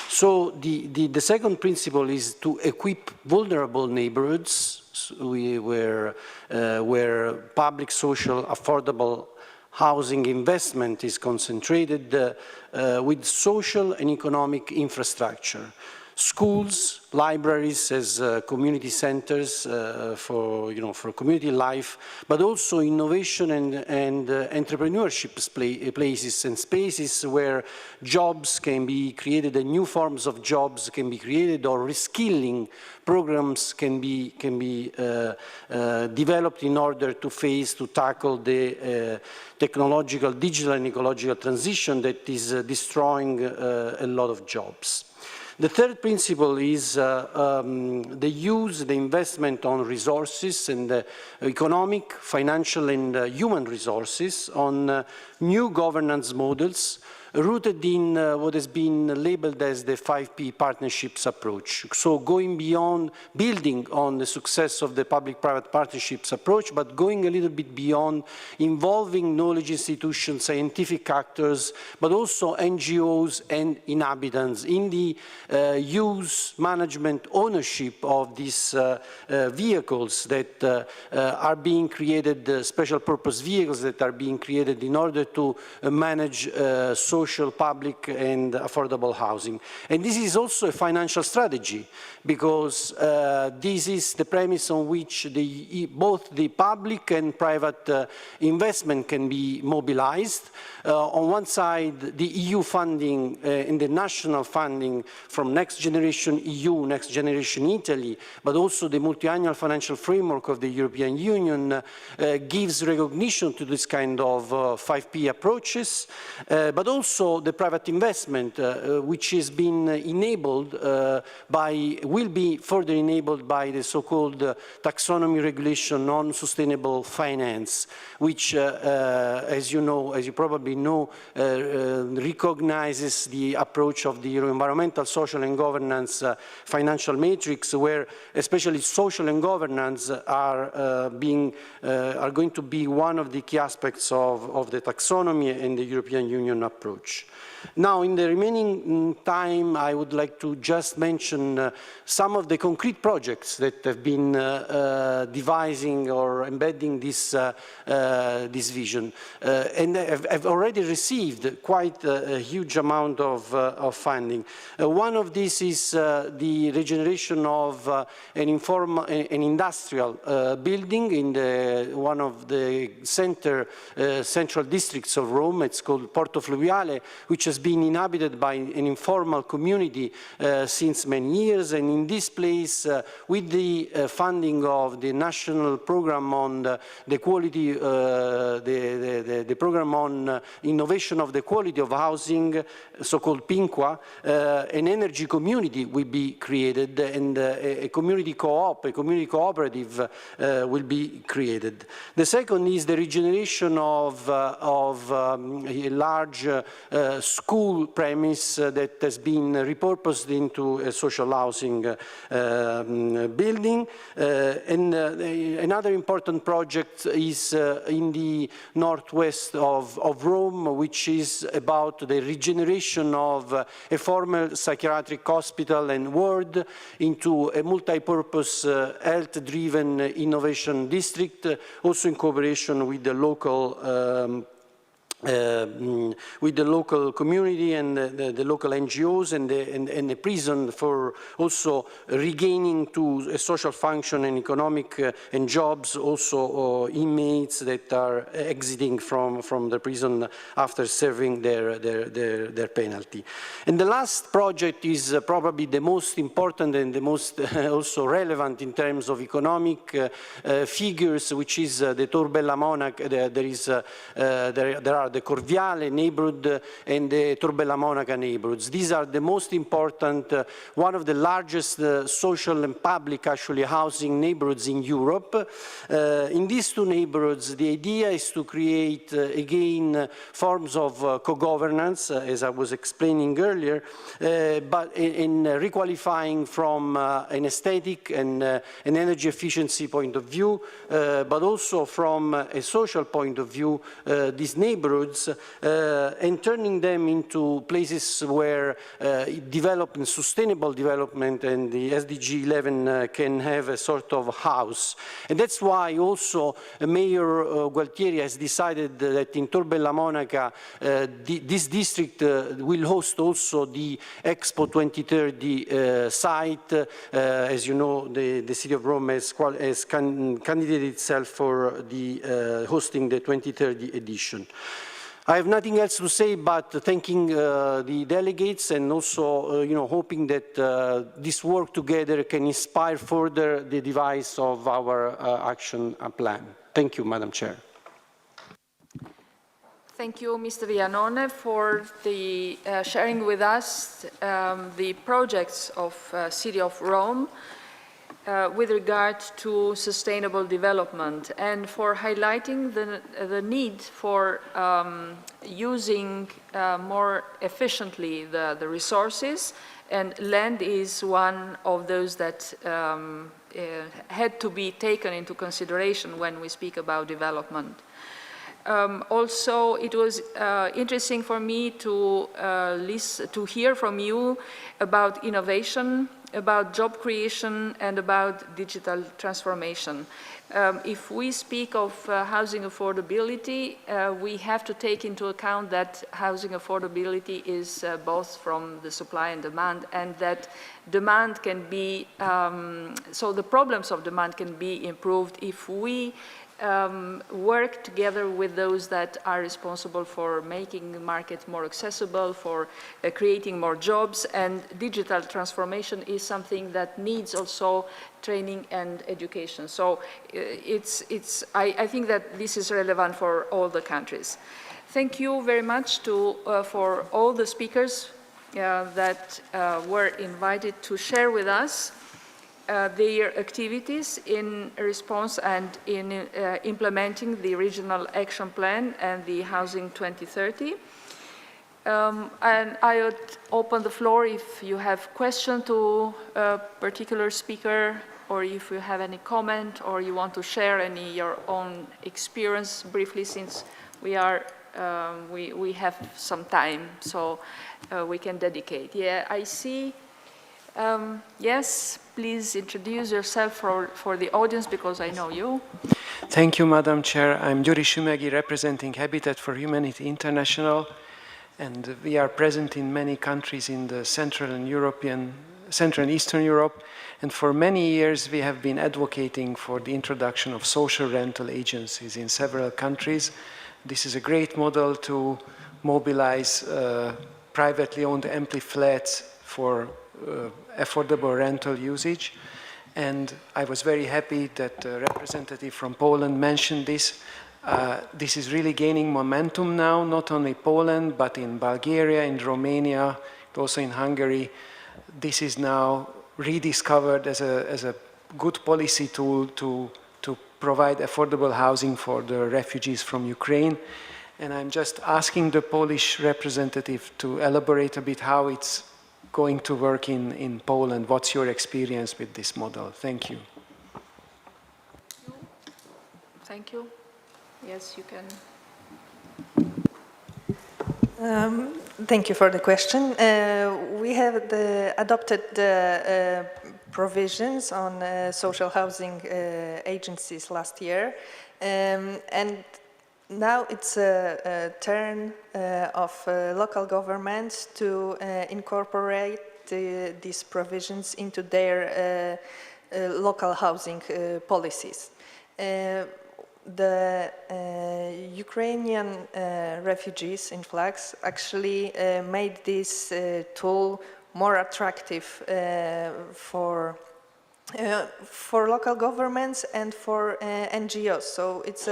So the second principle is to equip vulnerable neighborhoods where public, social, affordable housing investment is concentrated with social and economic infrastructure. Schools, libraries as community centers for community life, but also innovation and entrepreneurship places and spaces where jobs can be created and new forms of jobs can be created, or reskilling programs can be developed in order to tackle the technological, digital and ecological transition that is destroying a lot of jobs. The third principle is the investment on resources and economic, financial and human resources on new governance models rooted in what has been labeled as the 5P partnerships approach. So going beyond building on the success of the public-private partnerships approach, but going a little bit beyond, involving knowledge institutions, scientific actors, but also NGOs and inhabitants in the use, management, ownership of these vehicles that are being created, special purpose vehicles that are being created in order to manage social, public and affordable housing. And this is also a financial strategy, because this is the premise on which both the public and private investment can be mobilized. On one side, the EU funding and the national funding from Next Generation EU, Next Generation Italy, but also the multi-annual financial framework of the European Union gives recognition to this kind of 5P approaches, but also the private investment, which has been enabled will be further enabled by the so-called taxonomy regulation on sustainable finance, which, as you probably know, recognizes the approach of the environmental, social and governance financial matrix, where especially social and governance are going to be one of the key aspects of the taxonomy and the European Union approach. Now, in the remaining time, I would like to just mention some of the concrete projects that have been devising or embedding this vision. And have already received quite a huge amount of funding. One of these is the regeneration of an industrial building in one of the central districts of Rome. It's called Porto Fluviale, which has been inhabited by an informal community since many years, and in this place, with the funding of the national program on the quality, the program on innovation of the quality of housing, so-called PINQUA, an energy community will be created, and a community co-op, a community cooperative will be created. The second is the regeneration of a large school premise that has been repurposed into a social housing building. And another important project is in the northwest of Rome, which is about the regeneration of a former psychiatric hospital and ward into a multi-purpose health-driven innovation district, also in cooperation with the local with the local community and the local NGOs and the prison for also regaining to a social function and economic and jobs also inmates that are exiting from the prison after serving their penalty. And the last project is probably the most important and the most also relevant in terms of economic figures, which is the Torbella Monaca. There are the Corviale neighborhood and the Torbella Monaca neighborhoods. These are the most important, one of the largest social and public actually housing neighborhoods in Europe. In these two neighborhoods, the idea is to create again forms of co-governance, as I was explaining earlier, but in requalifying from an aesthetic and an energy efficiency point of view, but also from a social point of view, these neighborhoods, and turning them into places where development, sustainable development and the SDG 11 can have a sort of house. And that's why also Mayor Gualtieri has decided that in Torbella Monaca, this district will host also the Expo 2030 site. As you know, the City of Rome has candidated itself for the hosting the 2030 edition. I have nothing else to say but thanking the delegates and also hoping that this work together can inspire further the device of our action plan. Thank you, Madam Chair. Thank you, Mr. Vianone, for the sharing with us the projects of City of Rome with regard to sustainable development and for highlighting the need for using more efficiently the resources, and land is one of those that had to be taken into consideration when we speak about development. Also, it was interesting for me to hear from you about innovation, about job creation, and about digital transformation. If we speak of housing affordability, we have to take into account that housing affordability is both from the supply and demand, and that demand can be, so the problems of demand can be improved if we work together with those that are responsible for making the market more accessible, for creating more jobs, and digital transformation is something that needs also training and education. So I think that this is relevant for all the countries. Thank you very much for all the speakers that were invited to share with us their activities in response and in implementing the regional action plan and the Housing 2030. And I would open the floor if you have questions to a particular speaker, or if you have any comment, or you want to share your own experience briefly, since we are we have some time, so we can dedicate. Yeah, I see. Yes, please introduce yourself for the audience, because I know you. Thank you, Madam Chair. I'm Gyuri Sümegi, representing Habitat for Humanity International, and we are present in many countries in the Central and Eastern Europe, and for many years we have been advocating for the introduction of social rental agencies in several countries. This is a great model to mobilize privately owned empty flats for affordable rental usage, and I was very happy that a representative from Poland mentioned this. This is really gaining momentum now, not only Poland, but in Bulgaria, in Romania, also in Hungary. This is now rediscovered as a good policy tool to provide affordable housing for the refugees from Ukraine. And I'm just asking the Polish representative to elaborate a bit how it's going to work in Poland. What's your experience with this model? Thank you. Thank you. Yes, you can. Thank you for the question. We have adopted the provisions on social housing agencies last year, and now it's a turn of local governments to incorporate these provisions into their local housing policies. The Ukrainian refugees in flux actually made this tool more attractive for local governments and for NGOs. So it's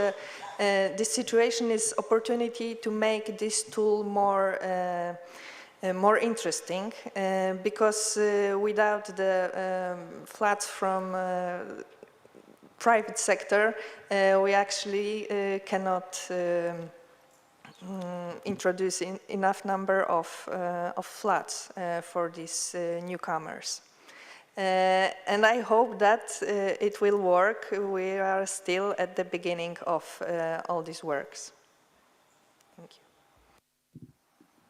this situation is opportunity to make this tool more interesting because without the flats from private sector, we actually cannot introduce enough number of flats for these newcomers. And I hope that it will work. We are still at the beginning of all these works. Thank you.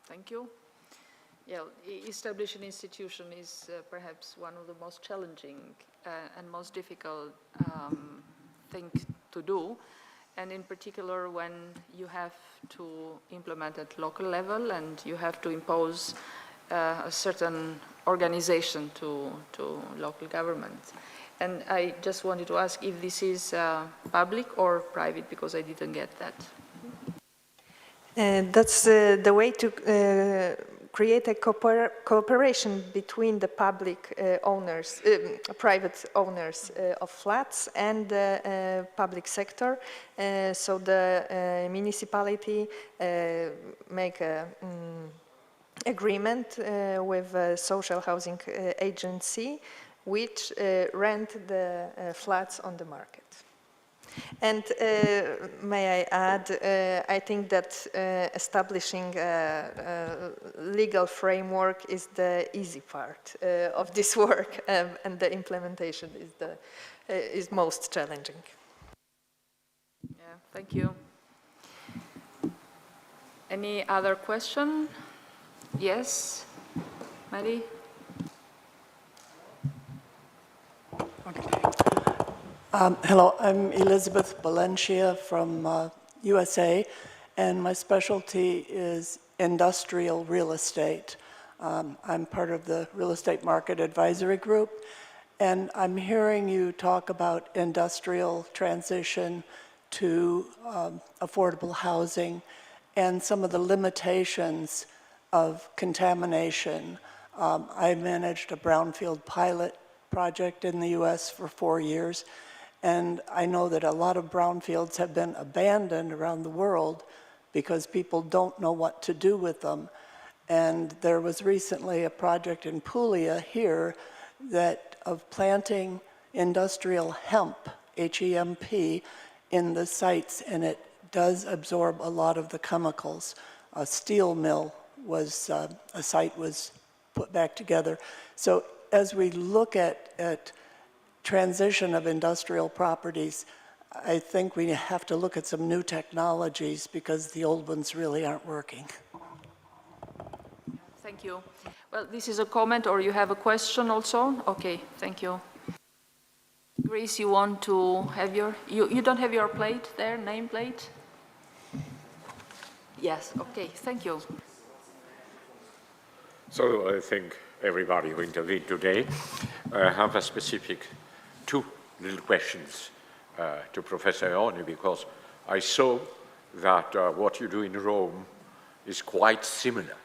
Thank you. Yeah, establish an institution is perhaps one of the most challenging and most difficult thing to do, and in particular when you have to implement at local level and you have to impose a certain organization to local government. And I just wanted to ask if this is public or private, because I didn't get that. That's the way to create a cooperation between the public owners, private owners of flats and the public sector. So the municipality make a agreement with a social housing agency which rent the flats on the market. And may I add, I think that establishing a legal framework is the easy part of this work, and the implementation is most challenging. Yeah, thank you. Any other question? Yes, Maddie? Hello, I'm Elizabeth Valencia from USA, and my specialty is industrial real estate. I'm part of the Real Estate Market Advisory Group, and I'm hearing you talk about industrial transition to affordable housing and some of the limitations of contamination. I managed a brownfield pilot project in the US for 4 years, and I know that a lot of brownfields have been abandoned around the world because people don't know what to do with them. And there was recently a project in Puglia here that of planting industrial hemp, H-E-M-P, in the sites, and it does absorb a lot of the chemicals. A steel mill was, a site was put back together. So as we look at transition of industrial properties, I think we have to look at some new technologies because the old ones really aren't working. Thank you. Well, this is a comment, or you have a question also? Okay, thank you. Grace, you want to have your, you don't have your plate there, name plate? Yes, okay, thank you. So I think everybody who intervened today have a specific two little questions to Professor Ioni, because I saw that what you do in Rome is quite similar,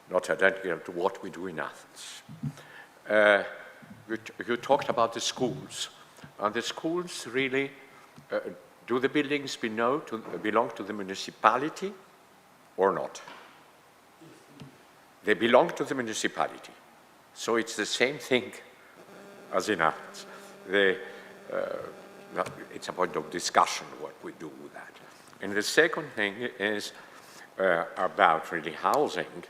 not identical to what we do in Athens. You talked about the schools, and the schools really, do the buildings belong to the municipality or not? They belong to the municipality. So it's the same thing as in Athens. It's a point of discussion what we do with that. And the second thing is about really housing.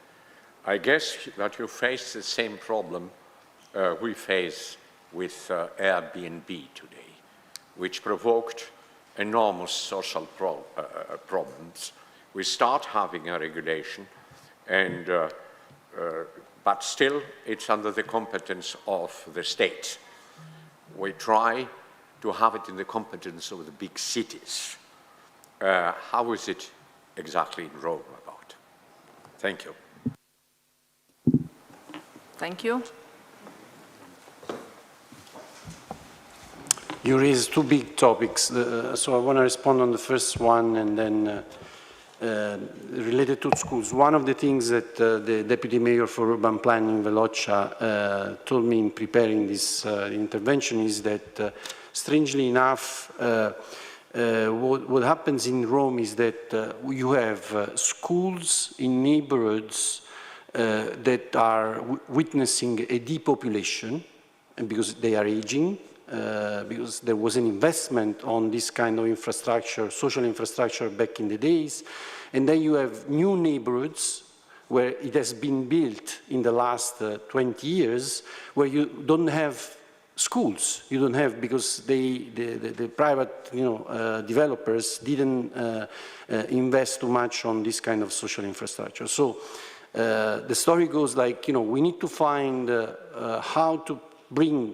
I guess that you face the same problem we face with Airbnb today, which provoked enormous social problems. We start having a regulation, and but still it's under the competence of the state. We try to have it in the competence of the big cities. how is it exactly in Rome about? Thank you. Thank you. You raised two big topics, so I want to respond on the first one and then related to schools. One of the things that the Deputy Mayor for Urban Planning, Velocia, told me in preparing this intervention is that, strangely enough, what happens in Rome is that you have schools in neighborhoods that are witnessing a depopulation, and because they are aging, because there was an investment on this kind of infrastructure, social infrastructure back in the days. And then you have new neighborhoods where it has been built in the last 20 years, where you don't have schools. You don't have, because the private developers didn't invest too much on this kind of social infrastructure. So the story goes like, we need to find how to bring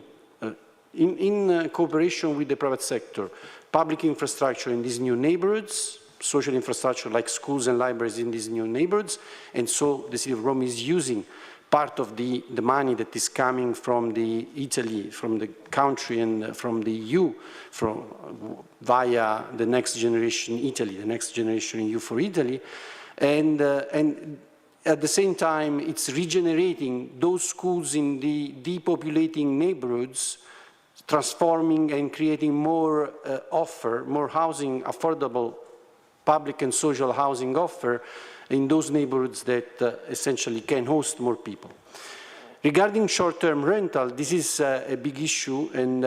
in cooperation with the private sector, public infrastructure in these new neighborhoods, social infrastructure like schools and libraries in these new neighborhoods. And so the city of Rome is using part of the money that is coming from Italy, from the country and from the EU, via the Next Generation Italy, the Next Generation EU for Italy. And at the same time, it's regenerating those schools in the depopulating neighborhoods, transforming and creating more more housing, affordable public and social housing offer in those neighborhoods that essentially can host more people. Regarding short-term rental, this is a big issue, and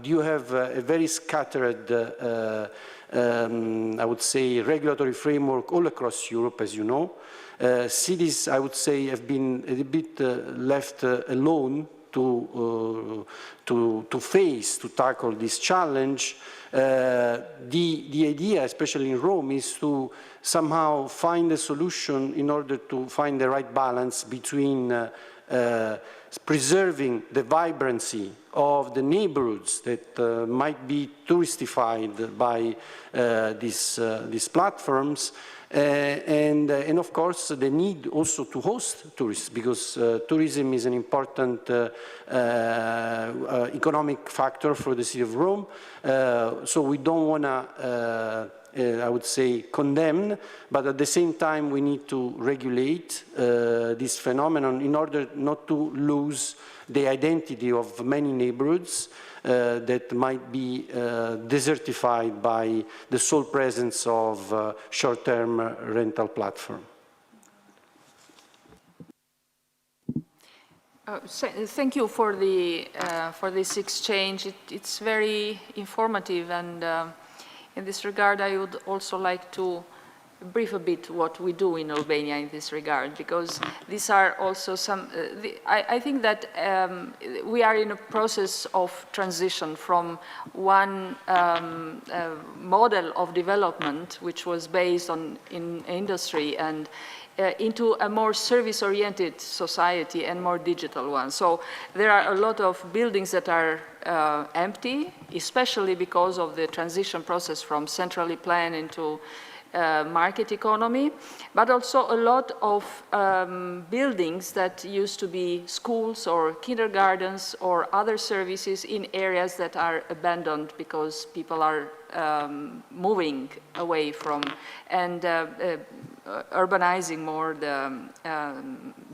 you have a very scattered, I would say, regulatory framework all across Europe, as you know. Cities, I would say, have been a bit left alone to tackle this challenge. The idea, especially in Rome, is to somehow find a solution in order to find the right balance between preserving the vibrancy of the neighborhoods that might be touristified by these platforms, and of course the need also to host tourists, because tourism is an important economic factor for the city of Rome. So we don't want to, I would say, condemn, but at the same time we need to regulate this phenomenon in order not to lose the identity of many neighborhoods that might be desertified by the sole presence of short-term rental platform. Thank you for this exchange. It's very informative, and in this regard, I would also like to brief a bit what we do in Albania in this regard, because these are also some, I think that we are in a process of transition from one model of development, which was based on in industry, and into a more service-oriented society and more digital one. So there are a lot of buildings that are empty, especially because of the transition process from centrally planned into market economy, but also a lot of buildings that used to be schools or kindergartens or other services in areas that are abandoned because people are moving away from and urbanizing more the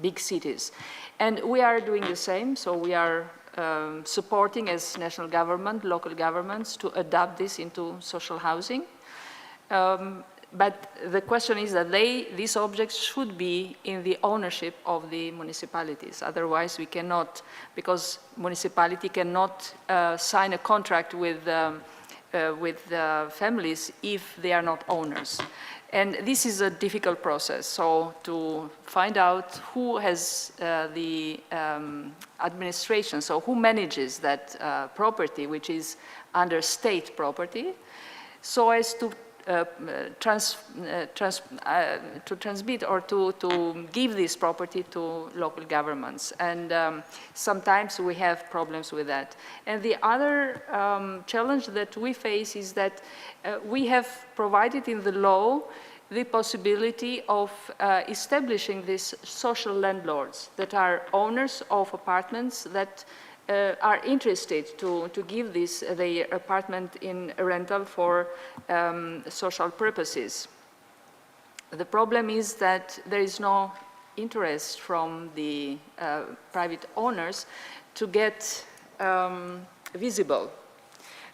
big cities. And we are doing the same, so we are supporting as national government, local governments to adapt this into social housing. But the question is that these objects should be in the ownership of the municipalities. Otherwise, we cannot, because municipality cannot sign a contract with families if they are not owners. And this is a difficult process. So to find out who has the administration, so who manages that property, which is under state property, so as to transmit or to give this property to local governments. And sometimes we have problems with that. And the other challenge that we face is that we have provided in the law the possibility of establishing these social landlords that are owners of apartments that are interested to give their apartment in rental for social purposes. The problem is that there is no interest from the private owners to get visible,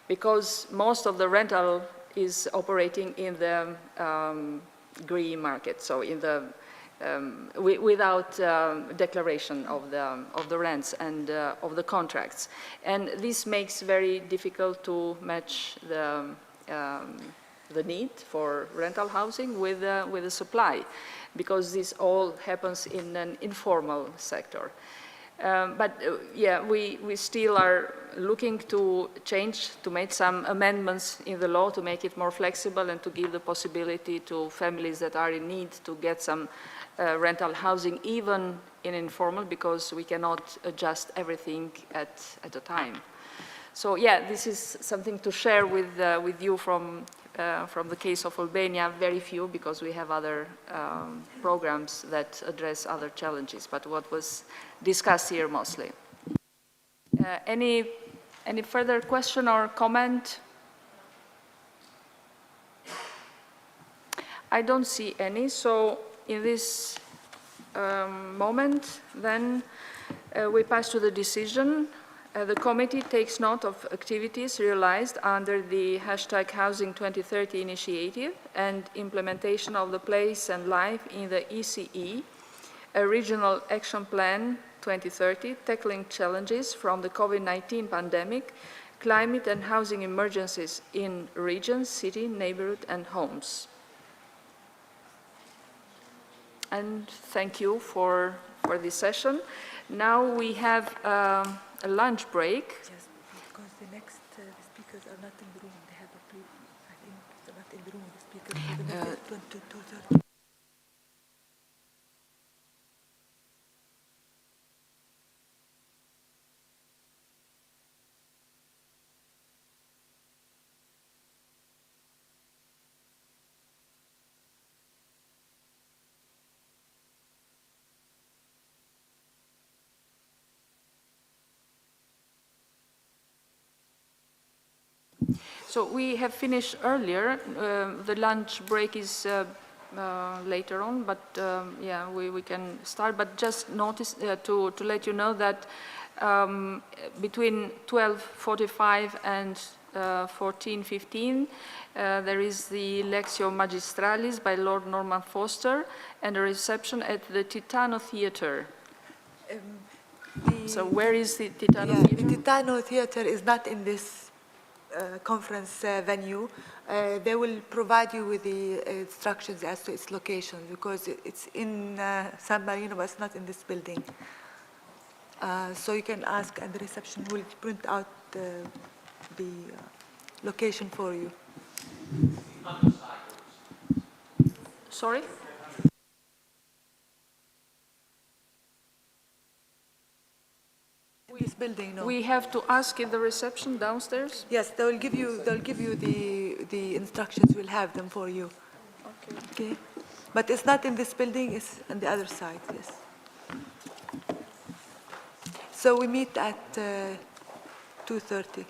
because most of the rental is operating in the green market, so in the without declaration of the rents and of the contracts. And this makes very difficult to match the need for rental housing with the supply, because this all happens in an informal sector. Yeah, we still are looking to change, to make some amendments in the law to make it more flexible and to give the possibility to families that are in need to get some rental housing, even in informal, because we cannot adjust everything at a time. So yeah, this is something to share with you from the case of Albania. Very few, because we have other programs that address other challenges, but what was discussed here mostly. Any further question or comment? I don't see any, so in this moment, then we pass to the decision. The committee takes note of activities realized under the #Housing2030 initiative and implementation of the place and life in the ECE, a regional action plan 2030, tackling challenges from the COVID-19 pandemic, climate and housing emergencies in regions, city, neighborhood, and homes. And thank you for this session. Now we have a lunch break. Yes, because the next speakers are not in the room. They have a I think they're not in the room, the speakers. So the next 2:30. So we have finished earlier. The lunch break is later on, but yeah, we can start. But just notice to let you know that between 12:45 and 14:15, there is the Lectio Magistralis by Lord Norman Foster and a reception at the Titano Theatre. So where is the Titano Theatre? The Titano Theatre is not in this conference venue. They will provide you with the instructions as to its location, because it's in San Marino, but it's not in this building. So you can ask, and the reception will print out the location for you. Sorry? This building, no. We have to ask in the reception downstairs? Yes, they'll give you the instructions. We'll have them for you. Okay. But it's not in this building, it's on the other side, yes. So we meet at 2:30.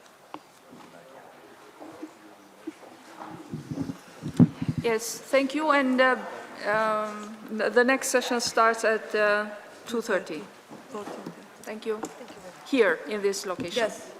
Yes, thank you. And the next session starts at 2:30. Thank you. Here, in this location. Yes.